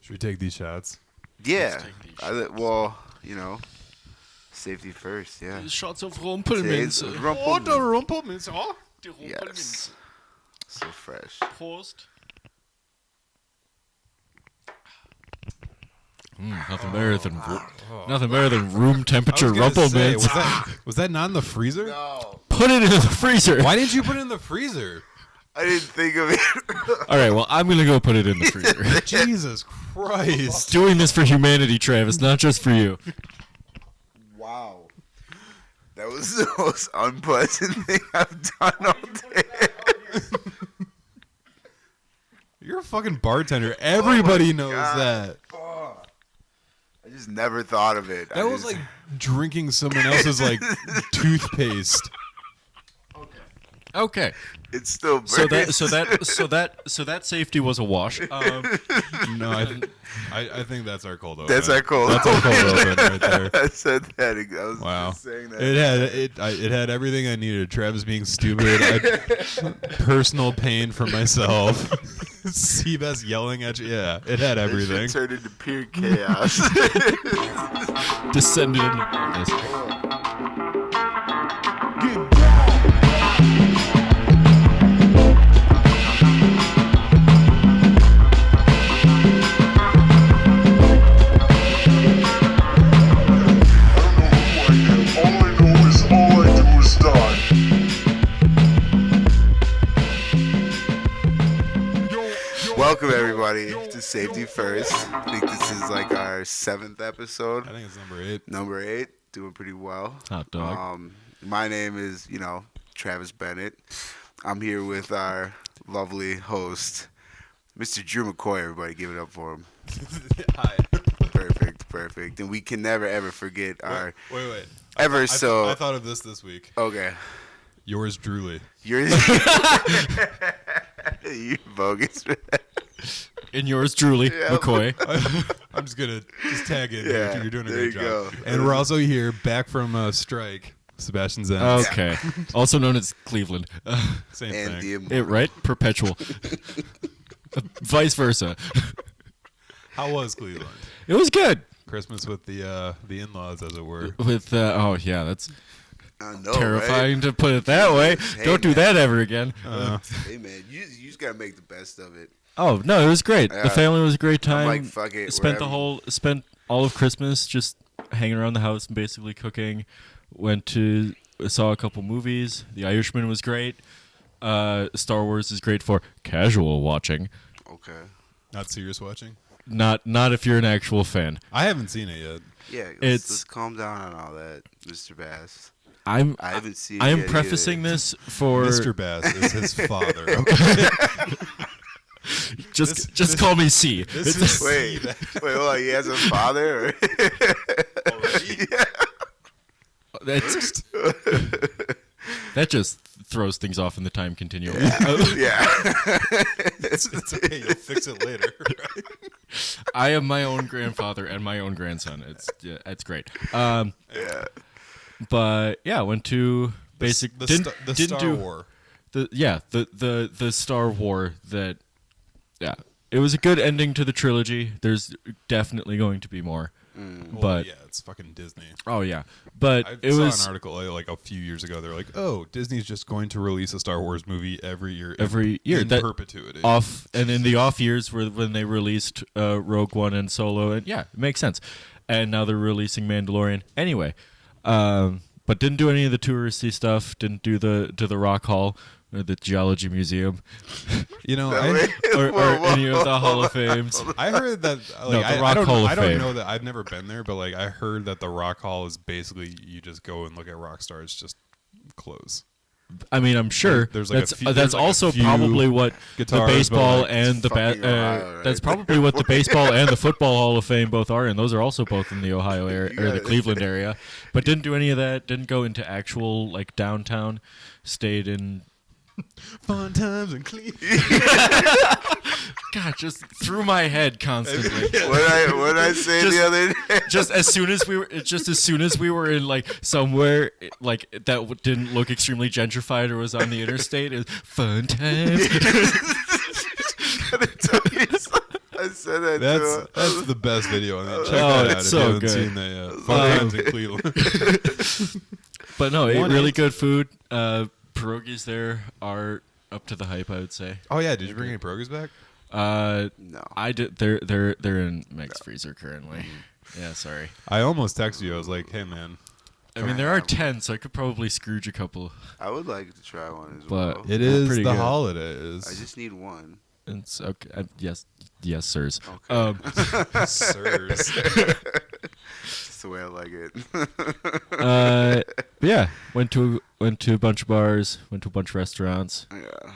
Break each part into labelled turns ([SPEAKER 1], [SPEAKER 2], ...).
[SPEAKER 1] Should we take these shots?
[SPEAKER 2] Yeah. Safety first, yeah.
[SPEAKER 3] Shots of Rumpelminze.
[SPEAKER 1] Oh, the Rumpelminze. Oh.
[SPEAKER 3] Die Rumpelminze.
[SPEAKER 2] Yes. So fresh.
[SPEAKER 3] Prost.
[SPEAKER 4] Nothing better than room temperature Rumpelminze.
[SPEAKER 1] Was that not in the freezer?
[SPEAKER 2] No.
[SPEAKER 4] Put it in the freezer.
[SPEAKER 1] Why didn't you put it in the freezer?
[SPEAKER 2] I didn't think of it.
[SPEAKER 4] All right, well, I'm gonna go put it in the freezer.
[SPEAKER 1] Jesus Christ.
[SPEAKER 4] Doing this for humanity, Travis, not just for you.
[SPEAKER 2] Wow. That was the most unpleasant thing I've done all day.
[SPEAKER 1] You're a fucking bartender. Everybody knows
[SPEAKER 2] God.
[SPEAKER 1] that.
[SPEAKER 2] I just never thought of it.
[SPEAKER 1] That was like drinking someone else's like toothpaste.
[SPEAKER 4] Okay.
[SPEAKER 2] It's still burning.
[SPEAKER 4] So that safety was a wash.
[SPEAKER 1] No, I think that's our cold open.
[SPEAKER 2] That's our cold
[SPEAKER 1] That's our cold open right there.
[SPEAKER 2] I said that. I was
[SPEAKER 1] Wow.
[SPEAKER 2] just saying that.
[SPEAKER 1] It had everything I needed. Travis being stupid, personal pain for myself. Seabass yelling at you. Yeah, it had everything.
[SPEAKER 2] It turned into pure chaos.
[SPEAKER 4] Descended into madness.
[SPEAKER 2] Welcome everybody to Safety First. I think this is like our 7th episode.
[SPEAKER 1] I think it's number 8.
[SPEAKER 2] Number 8, doing pretty well.
[SPEAKER 4] Hot dog.
[SPEAKER 2] My name is, Travis Bennett. I'm here with our lovely host, Mr. Drew McCoy. Everybody give it up for him.
[SPEAKER 1] Hi.
[SPEAKER 2] Perfect. And we can never ever forget our
[SPEAKER 1] Wait.
[SPEAKER 2] I
[SPEAKER 1] thought of this week.
[SPEAKER 2] Okay.
[SPEAKER 1] Yours truly.
[SPEAKER 2] You're you bogus.
[SPEAKER 4] And yours truly, McCoy.
[SPEAKER 1] I'm just gonna tag in.
[SPEAKER 2] Yeah,
[SPEAKER 1] You're doing a
[SPEAKER 2] there
[SPEAKER 1] great
[SPEAKER 2] you
[SPEAKER 1] job.
[SPEAKER 2] go.
[SPEAKER 1] And we're also here back from strike. Sebastian Zen.
[SPEAKER 4] Okay. Also known as Cleveland.
[SPEAKER 1] Same
[SPEAKER 2] And
[SPEAKER 1] thing.
[SPEAKER 2] the
[SPEAKER 4] Right? Perpetual. Vice versa.
[SPEAKER 1] How was Cleveland?
[SPEAKER 4] It was good.
[SPEAKER 1] Christmas with the in-laws, as it were.
[SPEAKER 4] With that's
[SPEAKER 2] I know,
[SPEAKER 4] terrifying
[SPEAKER 2] right?
[SPEAKER 4] to put it that way.
[SPEAKER 2] Hey,
[SPEAKER 4] Don't do
[SPEAKER 2] man.
[SPEAKER 4] that ever again.
[SPEAKER 2] Hey man, you just gotta make the best of it.
[SPEAKER 4] Oh no, it was great.
[SPEAKER 2] Yeah.
[SPEAKER 4] The family was a great time.
[SPEAKER 2] I'm like, fuck it.
[SPEAKER 4] Spent
[SPEAKER 2] wherever.
[SPEAKER 4] spent all of Christmas just hanging around the house and basically cooking. Saw a couple movies. The Irishman was great. Star Wars is great for casual watching.
[SPEAKER 2] Okay.
[SPEAKER 1] Not serious watching?
[SPEAKER 4] Not if you're an actual fan.
[SPEAKER 1] I haven't seen it yet.
[SPEAKER 2] Yeah,
[SPEAKER 4] It's-
[SPEAKER 2] let's calm down on all that, Mr. Bass.
[SPEAKER 4] I
[SPEAKER 2] haven't seen.
[SPEAKER 4] am
[SPEAKER 2] it yet
[SPEAKER 4] prefacing
[SPEAKER 2] either.
[SPEAKER 4] this for
[SPEAKER 1] Mr. Bass is his father. Okay.
[SPEAKER 4] just call me C.
[SPEAKER 1] This is
[SPEAKER 2] Wait, hold on. He has a father. Or? Yeah.
[SPEAKER 4] That just throws things off in the time continuum.
[SPEAKER 2] Yeah.
[SPEAKER 1] it's okay. You'll fix it later. Right?
[SPEAKER 4] I am my own grandfather and my own grandson. It's great.
[SPEAKER 2] Yeah.
[SPEAKER 4] But yeah, went to basic.
[SPEAKER 1] The
[SPEAKER 4] didn't
[SPEAKER 1] Star
[SPEAKER 4] do
[SPEAKER 1] War.
[SPEAKER 4] the Star War that. Yeah, it was a good ending to the trilogy. There's definitely going to be more.
[SPEAKER 1] Well,
[SPEAKER 4] But
[SPEAKER 1] yeah, it's fucking Disney.
[SPEAKER 4] oh yeah, but
[SPEAKER 1] I
[SPEAKER 4] it
[SPEAKER 1] saw
[SPEAKER 4] was
[SPEAKER 1] an article like a few years ago. They're like, "Oh, Disney's just going to release a Star Wars movie every year in
[SPEAKER 4] that
[SPEAKER 1] perpetuity."
[SPEAKER 4] off, and in the off years were when they released Rogue One and Solo, and yeah, it makes sense. And now they're releasing Mandalorian anyway. But didn't do any of the touristy stuff. Didn't do the Rock Hall or the Geology Museum.
[SPEAKER 1] You know,
[SPEAKER 4] or any of the Hall of Fames.
[SPEAKER 1] I heard that. Like,
[SPEAKER 4] No, the
[SPEAKER 1] I
[SPEAKER 4] Rock
[SPEAKER 1] don't,
[SPEAKER 4] Hall of
[SPEAKER 1] I don't
[SPEAKER 4] Fame.
[SPEAKER 1] know that. I've never been there, but like I heard that the Rock Hall is basically you just go and look at rock stars just close.
[SPEAKER 4] I mean, I'm sure
[SPEAKER 1] There's like a few-
[SPEAKER 4] that's
[SPEAKER 1] there's like a
[SPEAKER 4] also
[SPEAKER 1] few
[SPEAKER 4] probably what the
[SPEAKER 1] guitars,
[SPEAKER 4] baseball
[SPEAKER 1] but, like,
[SPEAKER 4] and the
[SPEAKER 2] fucking Ohio, right?
[SPEAKER 4] that's probably what the baseball and the football Hall of Fame both are, and those are also both in the Ohio area or the Cleveland area. But didn't do any of that. Didn't go into actual like downtown. Stayed in.
[SPEAKER 1] Fun times in Cleveland.
[SPEAKER 4] God, just through my head constantly.
[SPEAKER 2] What did I say the other day?
[SPEAKER 4] Just as soon as we were in like somewhere like that didn't look extremely gentrified or was on the interstate, it was fun times.
[SPEAKER 2] I said that too.
[SPEAKER 1] That's the best video on the Check
[SPEAKER 4] Oh,
[SPEAKER 1] that out
[SPEAKER 4] it's
[SPEAKER 1] if
[SPEAKER 4] so
[SPEAKER 1] you haven't
[SPEAKER 4] good.
[SPEAKER 1] seen that yet. Fun times in Cleveland.
[SPEAKER 4] But no,
[SPEAKER 1] One
[SPEAKER 4] really
[SPEAKER 1] is-
[SPEAKER 4] good food. Pierogies there are up to the hype, I would say.
[SPEAKER 1] Oh yeah, did you bring any pierogies back?
[SPEAKER 2] No.
[SPEAKER 4] I did. They're in Meg's freezer currently. Yeah, sorry.
[SPEAKER 1] I almost texted you. I was like, hey man,
[SPEAKER 4] I mean, there are 10, so I could probably scrooge a couple.
[SPEAKER 2] I would like to try one as
[SPEAKER 4] But
[SPEAKER 2] well.
[SPEAKER 1] it
[SPEAKER 4] They're
[SPEAKER 1] is
[SPEAKER 4] pretty
[SPEAKER 1] the
[SPEAKER 4] good.
[SPEAKER 1] holidays.
[SPEAKER 2] I just need one.
[SPEAKER 4] It's okay. Yes, sirs.
[SPEAKER 2] Okay.
[SPEAKER 1] Sirs.
[SPEAKER 2] That's the way I like it.
[SPEAKER 4] But yeah, went to a bunch of bars, went to a bunch of restaurants.
[SPEAKER 2] Yeah.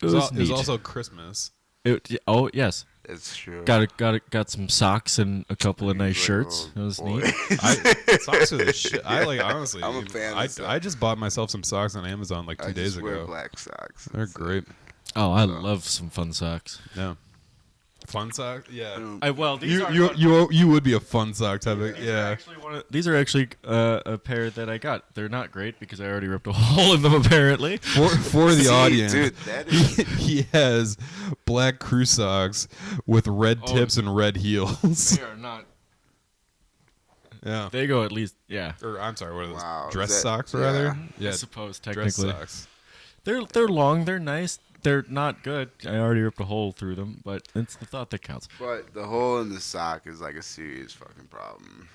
[SPEAKER 4] It was
[SPEAKER 1] It was
[SPEAKER 4] neat.
[SPEAKER 1] also Christmas.
[SPEAKER 4] Oh yes,
[SPEAKER 2] It's true.
[SPEAKER 4] got some socks and a couple of nice
[SPEAKER 2] He's like,
[SPEAKER 4] shirts.
[SPEAKER 2] "Oh,
[SPEAKER 4] It was
[SPEAKER 2] boy."
[SPEAKER 4] neat.
[SPEAKER 1] Socks are the shit. I like honestly.
[SPEAKER 2] I'm a fan of socks.
[SPEAKER 1] I just bought myself some socks on Amazon like 2
[SPEAKER 2] I
[SPEAKER 1] days
[SPEAKER 2] just wear
[SPEAKER 1] ago.
[SPEAKER 2] black socks.
[SPEAKER 1] They're
[SPEAKER 2] That's it.
[SPEAKER 1] great.
[SPEAKER 4] Oh, I love some fun socks.
[SPEAKER 1] Yeah. Fun socks. Yeah.
[SPEAKER 4] These
[SPEAKER 1] You would be a fun sock type of yeah.
[SPEAKER 4] These are actually a pair that I got. They're not great because I already ripped a hole in them apparently.
[SPEAKER 1] For the
[SPEAKER 2] See,
[SPEAKER 1] audience,
[SPEAKER 2] dude, that is
[SPEAKER 1] he has black crew socks with red tips and red heels.
[SPEAKER 4] They are not.
[SPEAKER 1] Yeah.
[SPEAKER 4] They go at least, yeah.
[SPEAKER 1] Or I'm sorry, what are those?
[SPEAKER 2] Wow, is
[SPEAKER 1] Dress
[SPEAKER 2] that-
[SPEAKER 1] socks,
[SPEAKER 2] yeah.
[SPEAKER 1] rather?
[SPEAKER 4] I
[SPEAKER 1] Yeah.
[SPEAKER 4] suppose
[SPEAKER 1] Dress
[SPEAKER 4] technically
[SPEAKER 1] socks.
[SPEAKER 4] they're long. They're nice. They're not good. I already ripped a hole through them, but it's the thought that counts.
[SPEAKER 2] But the hole in the sock is like a serious fucking problem.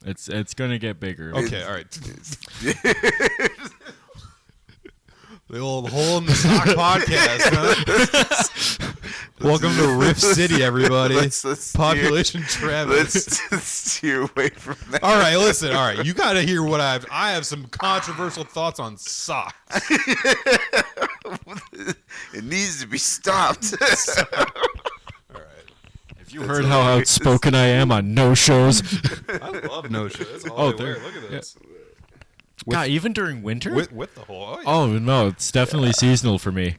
[SPEAKER 4] It's gonna get bigger.
[SPEAKER 1] Okay, all right. The old hole in the sock podcast, huh? Welcome to Rift City, everybody.
[SPEAKER 2] Let's
[SPEAKER 1] Population Travis.
[SPEAKER 2] Let's steer away from that.
[SPEAKER 1] All right, listen. All right, you got to hear what I have some controversial thoughts on socks.
[SPEAKER 2] It needs to be stopped.
[SPEAKER 1] All right.
[SPEAKER 4] Have you heard how outspoken I am on no shows?
[SPEAKER 1] I love no shit. That's all
[SPEAKER 4] Oh,
[SPEAKER 1] I
[SPEAKER 4] there-
[SPEAKER 1] wear. Look at this.
[SPEAKER 4] God, even during winter?
[SPEAKER 1] With the hole. Oh, yeah.
[SPEAKER 4] Oh no, it's definitely seasonal for me.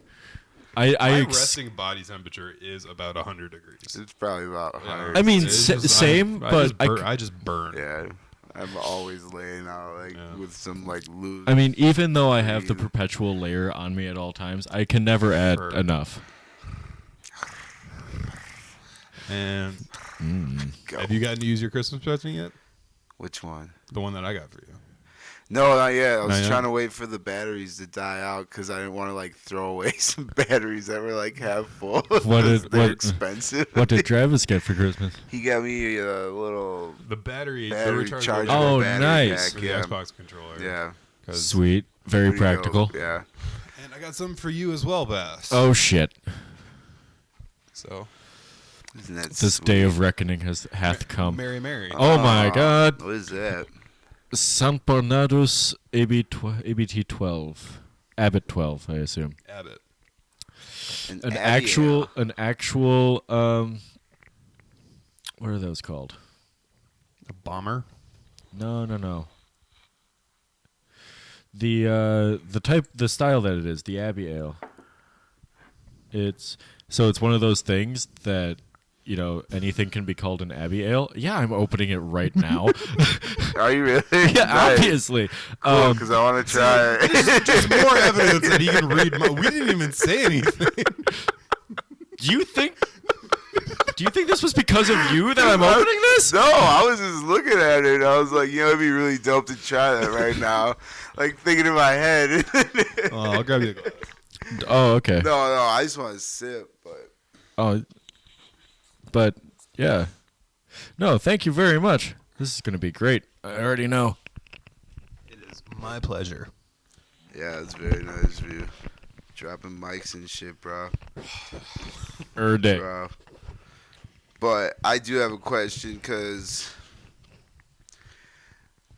[SPEAKER 1] My resting body temperature is about 100 degrees.
[SPEAKER 2] It's probably about 100.
[SPEAKER 4] I mean,
[SPEAKER 1] It's just-
[SPEAKER 4] same, but
[SPEAKER 1] I just burn.
[SPEAKER 2] Yeah, I'm always laying out like with some like loose.
[SPEAKER 4] I mean, even though I have the perpetual layer on me at all times, I can never add
[SPEAKER 1] Sure.
[SPEAKER 4] enough.
[SPEAKER 1] And
[SPEAKER 2] Go.
[SPEAKER 1] have you gotten to use your Christmas present yet?
[SPEAKER 2] Which one?
[SPEAKER 1] The one that I got for you.
[SPEAKER 2] No, not yet. I was
[SPEAKER 1] Not yet?
[SPEAKER 2] trying to wait for the batteries to die out because I didn't want to like throw away some batteries that were like half full. They're expensive.
[SPEAKER 4] What did Travis get for Christmas?
[SPEAKER 2] He got me a little
[SPEAKER 1] The battery
[SPEAKER 2] battery charger.
[SPEAKER 4] Oh,
[SPEAKER 2] battery
[SPEAKER 4] nice.
[SPEAKER 2] pack,
[SPEAKER 1] for the
[SPEAKER 2] yeah.
[SPEAKER 1] Xbox controller.
[SPEAKER 2] Yeah.
[SPEAKER 1] 'Cause-
[SPEAKER 4] Sweet, very
[SPEAKER 2] Pretty dope,
[SPEAKER 4] practical.
[SPEAKER 2] Yeah.
[SPEAKER 1] And I got something for you as well, Bass.
[SPEAKER 4] Oh shit!
[SPEAKER 1] So
[SPEAKER 2] Isn't that
[SPEAKER 4] This
[SPEAKER 2] sweet?
[SPEAKER 4] day of reckoning hath come.
[SPEAKER 1] Mary.
[SPEAKER 4] Oh my God!
[SPEAKER 2] What is that?
[SPEAKER 4] San Bernardus ABT 12, Abbott 12, I assume.
[SPEAKER 1] Abbott.
[SPEAKER 2] An
[SPEAKER 4] An
[SPEAKER 2] Abiel.
[SPEAKER 4] actual what are those called?
[SPEAKER 1] A bomber.
[SPEAKER 4] No. The style that it is, the Abbey Ale. It's one of those things that, you know, anything can be called an Abbey Ale. Yeah, I'm opening it right now.
[SPEAKER 2] Are you really?
[SPEAKER 4] Yeah, obviously.
[SPEAKER 2] Because I want to try it.
[SPEAKER 1] Just more evidence that he can read. We didn't even say anything.
[SPEAKER 4] Do you think this was because of you that I'm opening this?
[SPEAKER 2] No, I was just looking at it. And I was like, you know, it'd be really dope to try that right now. Like thinking in my head.
[SPEAKER 1] Oh, I'll grab you a glass.
[SPEAKER 4] Oh, okay.
[SPEAKER 2] No, I just want to sip.
[SPEAKER 4] But yeah. No, thank you very much. This is going to be great. I already know.
[SPEAKER 1] It is my pleasure.
[SPEAKER 2] Yeah, it's very nice of you. Dropping mics and shit, bro.
[SPEAKER 4] Day.
[SPEAKER 2] Bro. But I do have a question because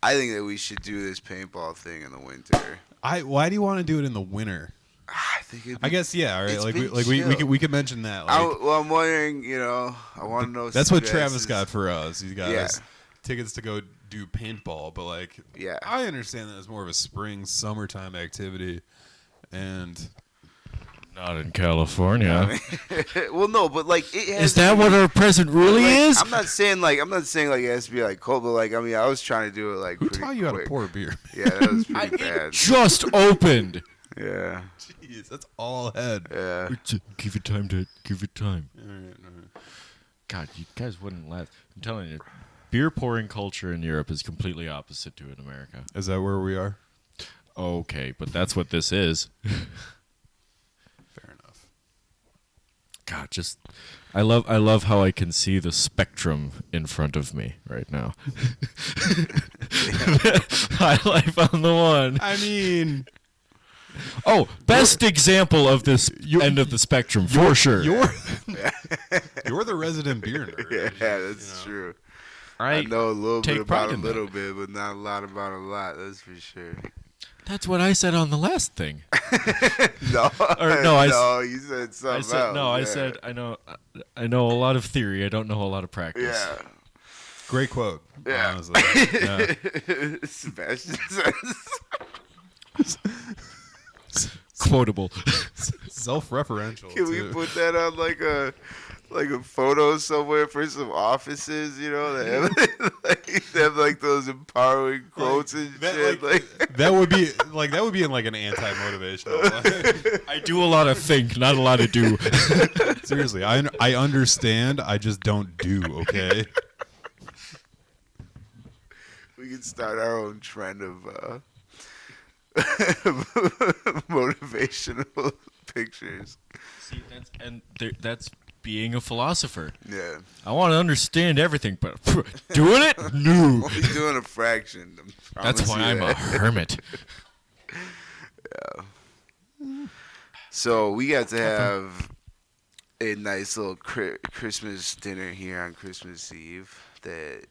[SPEAKER 2] I think that we should do this paintball thing in the winter.
[SPEAKER 1] Why do you want to do it in the winter?
[SPEAKER 2] I think it'd be,
[SPEAKER 1] I guess yeah. All right,
[SPEAKER 2] It's
[SPEAKER 1] like
[SPEAKER 2] been
[SPEAKER 1] we
[SPEAKER 2] chill.
[SPEAKER 1] could mention that. Like,
[SPEAKER 2] I'm wondering, you know, I want to know.
[SPEAKER 1] that's
[SPEAKER 2] some
[SPEAKER 1] what Travis
[SPEAKER 2] guys'
[SPEAKER 1] got for us. He got
[SPEAKER 2] Yeah.
[SPEAKER 1] us tickets to go do paintball, but like,
[SPEAKER 2] Yeah.
[SPEAKER 1] I understand that it's more of a summertime activity, and
[SPEAKER 4] Not in California.
[SPEAKER 2] Well, no, but like, it has
[SPEAKER 4] Is that
[SPEAKER 2] to be-
[SPEAKER 4] what our present really
[SPEAKER 2] like,
[SPEAKER 4] is?
[SPEAKER 2] I'm not saying like it has to be like cold, but like I mean, I was trying to do it like
[SPEAKER 1] who
[SPEAKER 2] pretty
[SPEAKER 1] taught you how to
[SPEAKER 2] quick.
[SPEAKER 1] pour a beer?
[SPEAKER 2] Yeah, that was pretty bad.
[SPEAKER 4] Just opened.
[SPEAKER 2] Yeah.
[SPEAKER 1] Jeez, that's all head.
[SPEAKER 2] Yeah.
[SPEAKER 4] Give it time to give it time.
[SPEAKER 1] All right.
[SPEAKER 4] God, you guys wouldn't laugh. I'm telling you, beer pouring culture in Europe is completely opposite to in America.
[SPEAKER 1] Is that where we are?
[SPEAKER 4] Okay, but that's what this is.
[SPEAKER 1] Fair enough.
[SPEAKER 4] God, I love how I can see the spectrum in front of me right now. High life on the one.
[SPEAKER 1] I mean,
[SPEAKER 4] Oh, best example of this end of the spectrum for sure.
[SPEAKER 1] you're the resident beer nerd.
[SPEAKER 2] Yeah, that's true.
[SPEAKER 4] I
[SPEAKER 2] I know a little
[SPEAKER 4] take
[SPEAKER 2] bit
[SPEAKER 4] pride
[SPEAKER 2] about a
[SPEAKER 4] in that.
[SPEAKER 2] little bit, but not a lot about a lot. That's for sure.
[SPEAKER 4] That's what I said on the last thing.
[SPEAKER 2] No,
[SPEAKER 4] Or, no,
[SPEAKER 2] you said something
[SPEAKER 4] I said
[SPEAKER 2] else.
[SPEAKER 4] no. I
[SPEAKER 2] yeah.
[SPEAKER 4] said I know a lot of theory. I don't know a lot of practice.
[SPEAKER 2] Yeah.
[SPEAKER 1] Great quote.
[SPEAKER 2] Yeah.
[SPEAKER 1] Honestly. Yeah.
[SPEAKER 2] Sebastian says.
[SPEAKER 4] Quotable.
[SPEAKER 1] Self-referential.
[SPEAKER 2] Can we
[SPEAKER 1] too.
[SPEAKER 2] put that on like a photo somewhere for some offices? You know, that have like those empowering quotes and
[SPEAKER 1] that,
[SPEAKER 2] shit. Like,
[SPEAKER 1] that would be in like an anti-motivational.
[SPEAKER 4] I do a lot of think, not a lot of do.
[SPEAKER 1] Seriously, I understand. I just don't do. Okay.
[SPEAKER 2] we could start our own trend of motivational pictures.
[SPEAKER 4] See, that's being a philosopher.
[SPEAKER 2] Yeah.
[SPEAKER 4] I want to understand everything, but doing it? No.
[SPEAKER 2] Only doing a fraction.
[SPEAKER 4] That's why I'm a hermit.
[SPEAKER 2] So we got to have a nice little Christmas dinner here on Christmas Eve that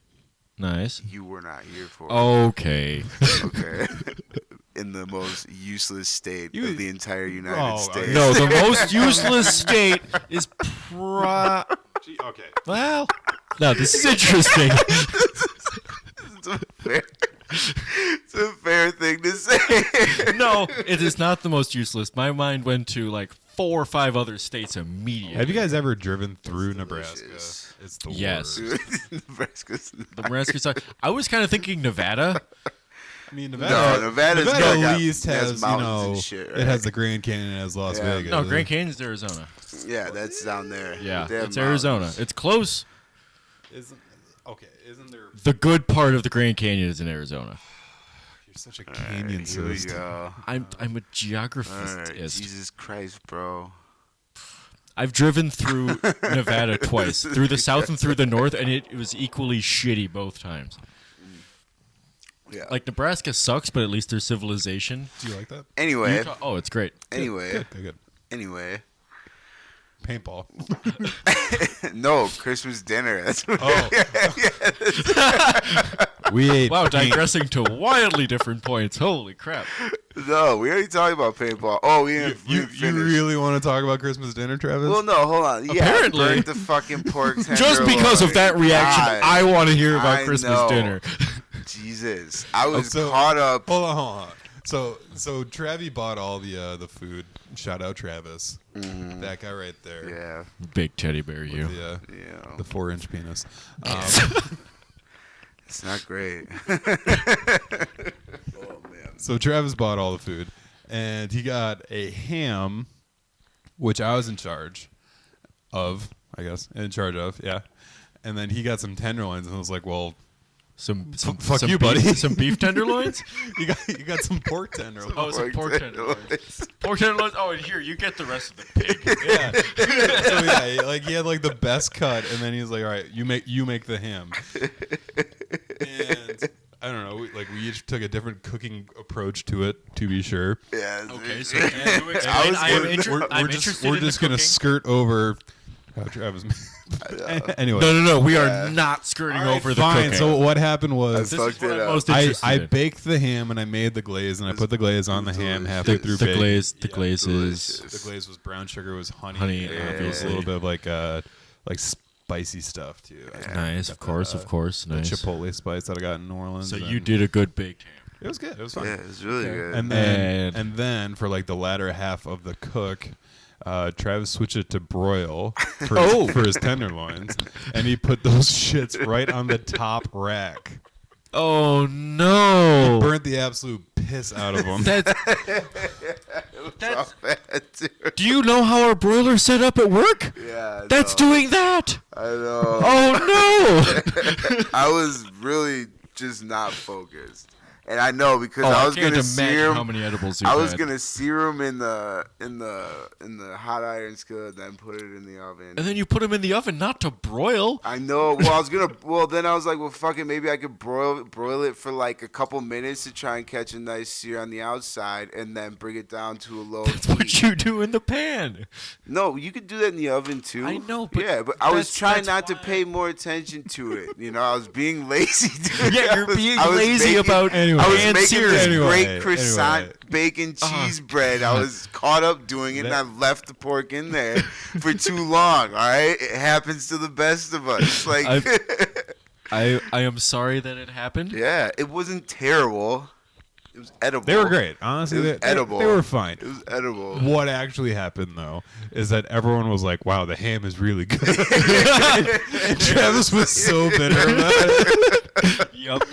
[SPEAKER 4] Nice.
[SPEAKER 2] you were not here for.
[SPEAKER 4] Okay.
[SPEAKER 2] Okay. In the most useless state of the entire United States.
[SPEAKER 4] No, the most useless state is
[SPEAKER 1] Okay.
[SPEAKER 4] well. No, this is interesting.
[SPEAKER 2] It's a fair thing to say.
[SPEAKER 4] No, it is not the most useless. My mind went to like 4 or 5 other states immediately.
[SPEAKER 1] Have you guys ever driven through Nebraska?
[SPEAKER 2] delicious.
[SPEAKER 1] It's the
[SPEAKER 4] Yes.
[SPEAKER 1] worst.
[SPEAKER 2] Nebraska's
[SPEAKER 4] The Nebraska side. I was kind of thinking Nevada.
[SPEAKER 1] I mean, Nevada.
[SPEAKER 2] Nevada's
[SPEAKER 1] Nevada
[SPEAKER 2] got-
[SPEAKER 1] at least has
[SPEAKER 2] mountains and shit,
[SPEAKER 1] it
[SPEAKER 2] right?
[SPEAKER 1] has the Grand Canyon, it has Las
[SPEAKER 2] Yeah.
[SPEAKER 1] Vegas.
[SPEAKER 4] No, Grand Canyon's Arizona.
[SPEAKER 2] Yeah, that's down there.
[SPEAKER 4] Yeah,
[SPEAKER 2] They have
[SPEAKER 4] it's Arizona.
[SPEAKER 2] mountains.
[SPEAKER 4] It's close.
[SPEAKER 1] Isn't there?
[SPEAKER 4] The good part of the Grand Canyon is in Arizona.
[SPEAKER 1] You're such a
[SPEAKER 2] All
[SPEAKER 1] canyon
[SPEAKER 2] right, here we
[SPEAKER 1] cyst.
[SPEAKER 2] go.
[SPEAKER 4] I'm a
[SPEAKER 2] All right,
[SPEAKER 4] geographist.
[SPEAKER 2] Jesus Christ, bro.
[SPEAKER 4] I've driven through Nevada twice, through the south and through the north, and it was equally shitty both times.
[SPEAKER 2] Yeah.
[SPEAKER 4] Like Nebraska sucks, but at least there's civilization.
[SPEAKER 1] Do you like that?
[SPEAKER 2] Anyway,
[SPEAKER 4] Utah, oh, it's great.
[SPEAKER 2] anyway,
[SPEAKER 1] Good.
[SPEAKER 2] anyway.
[SPEAKER 1] Paintball.
[SPEAKER 2] No, Christmas dinner. That's what
[SPEAKER 1] Oh. We ate.
[SPEAKER 4] Wow,
[SPEAKER 1] paint.
[SPEAKER 4] digressing to wildly different points. Holy crap!
[SPEAKER 2] No, we already talked about paintball. Oh, we didn't.
[SPEAKER 1] You really want to talk about Christmas dinner, Travis?
[SPEAKER 2] Well, no, hold on. Yeah,
[SPEAKER 4] Apparently.
[SPEAKER 2] burnt the fucking pork tenderloin.
[SPEAKER 4] Just because of that reaction,
[SPEAKER 2] God,
[SPEAKER 4] I want to hear about
[SPEAKER 2] I
[SPEAKER 4] Christmas
[SPEAKER 2] know.
[SPEAKER 4] dinner.
[SPEAKER 2] Jesus, I was
[SPEAKER 1] so-
[SPEAKER 2] caught up.
[SPEAKER 1] Hold on. So Travi bought all the food. Shout out Travis. That guy right there.
[SPEAKER 2] Yeah,
[SPEAKER 4] Big teddy bear, you.
[SPEAKER 1] The
[SPEAKER 2] yeah.
[SPEAKER 1] 4-inch penis.
[SPEAKER 2] It's not great. Oh man.
[SPEAKER 1] So Travis bought all the food, and he got a ham, which I was in charge of, I guess. Yeah. And then he got some tenderloins, and I was like, well,
[SPEAKER 4] Some
[SPEAKER 1] fuck you, buddy.
[SPEAKER 4] Some beef tenderloins.
[SPEAKER 1] you got some pork tenderloins.
[SPEAKER 4] Oh, some pork tenderloins. Pork tenderloins. Oh, and here you get the rest of the pig.
[SPEAKER 1] Yeah. So yeah, like he had like the best cut, and then he was like, "All right, you make the ham." And I don't know, we each took a different cooking approach to it, to be sure.
[SPEAKER 2] Yeah.
[SPEAKER 4] Okay, so can you explain? I'm interested
[SPEAKER 1] We're
[SPEAKER 4] in the
[SPEAKER 1] just gonna
[SPEAKER 4] cooking.
[SPEAKER 1] skirt over how Travis. Anyway,
[SPEAKER 4] No. We
[SPEAKER 2] Yeah.
[SPEAKER 4] are not skirting
[SPEAKER 1] All right,
[SPEAKER 4] over the
[SPEAKER 1] fine.
[SPEAKER 4] cooking.
[SPEAKER 1] So what happened was
[SPEAKER 4] this is
[SPEAKER 2] fucked
[SPEAKER 4] what
[SPEAKER 2] it
[SPEAKER 4] I'm
[SPEAKER 2] up.
[SPEAKER 4] most
[SPEAKER 1] I
[SPEAKER 4] interested in.
[SPEAKER 1] baked the ham and I made the glaze and I put the glaze on the ham halfway through
[SPEAKER 4] the
[SPEAKER 1] baking.
[SPEAKER 4] glaze. The
[SPEAKER 1] Yeah.
[SPEAKER 4] glaze
[SPEAKER 2] delicious.
[SPEAKER 4] is
[SPEAKER 1] The glaze was brown sugar, was honey,
[SPEAKER 4] Honey,
[SPEAKER 1] and there was
[SPEAKER 4] obviously.
[SPEAKER 1] a little bit of like spicy stuff too.
[SPEAKER 4] nice. Of course.
[SPEAKER 1] The
[SPEAKER 4] Nice.
[SPEAKER 1] Chipotle spice that I got in New Orleans.
[SPEAKER 4] So
[SPEAKER 1] and
[SPEAKER 4] you did a good baked ham.
[SPEAKER 1] It was good. It was fun.
[SPEAKER 2] Yeah, it's really good.
[SPEAKER 1] And then for like the latter half of the cook, Travis switched it to broil for his tenderloins, and he put those shits right on the top rack.
[SPEAKER 4] Oh no!
[SPEAKER 1] Burnt the absolute piss out of them.
[SPEAKER 4] That's,
[SPEAKER 2] That's bad, dude.
[SPEAKER 4] do you know how our broiler's set up at work?
[SPEAKER 2] Yeah,
[SPEAKER 4] That's doing that.
[SPEAKER 2] I know.
[SPEAKER 4] Oh no!
[SPEAKER 2] I was really just not focused, and I know because
[SPEAKER 4] Oh,
[SPEAKER 2] I
[SPEAKER 4] I
[SPEAKER 2] was
[SPEAKER 4] can't
[SPEAKER 2] gonna
[SPEAKER 4] imagine
[SPEAKER 2] sear 'em.
[SPEAKER 4] how many edibles you
[SPEAKER 2] I was
[SPEAKER 4] had.
[SPEAKER 2] gonna sear them in the hot iron skillet, then put it in the oven.
[SPEAKER 4] And then you put them in the oven, not to broil.
[SPEAKER 2] I know. Well, I was gonna. Well, then I was like, well, fuck it. Maybe I could broil it for like a couple minutes to try and catch a nice sear on the outside, and then bring it down to a low
[SPEAKER 4] That's
[SPEAKER 2] heat.
[SPEAKER 4] what you do in the pan.
[SPEAKER 2] No, you could do that in the oven too.
[SPEAKER 4] I know, but
[SPEAKER 2] yeah, but I was
[SPEAKER 4] that's-
[SPEAKER 2] trying
[SPEAKER 4] that's
[SPEAKER 2] not to
[SPEAKER 4] why-
[SPEAKER 2] pay more attention to it. You know, I was being lazy. Dude.
[SPEAKER 4] Yeah,
[SPEAKER 2] I
[SPEAKER 4] you're
[SPEAKER 2] was-
[SPEAKER 4] being
[SPEAKER 2] I was
[SPEAKER 4] lazy
[SPEAKER 2] making-
[SPEAKER 4] about
[SPEAKER 1] Anyway.
[SPEAKER 2] I was
[SPEAKER 4] pan
[SPEAKER 2] making
[SPEAKER 4] sears.
[SPEAKER 2] this
[SPEAKER 1] Anyway,
[SPEAKER 2] great croissant
[SPEAKER 1] anyway.
[SPEAKER 2] bacon cheese
[SPEAKER 4] Oh,
[SPEAKER 2] bread. I was caught up doing it, and I left the pork in there for too long. All right, it happens to the best of us. Like,
[SPEAKER 4] I am sorry that it happened.
[SPEAKER 2] yeah, it wasn't terrible. It was edible.
[SPEAKER 1] They were great. Honestly,
[SPEAKER 2] It was
[SPEAKER 1] they
[SPEAKER 2] edible.
[SPEAKER 1] They were fine.
[SPEAKER 2] It was edible.
[SPEAKER 1] What actually happened though is that everyone was like, "Wow, the ham is really good," and Travis was so bitter about it.
[SPEAKER 4] Yep.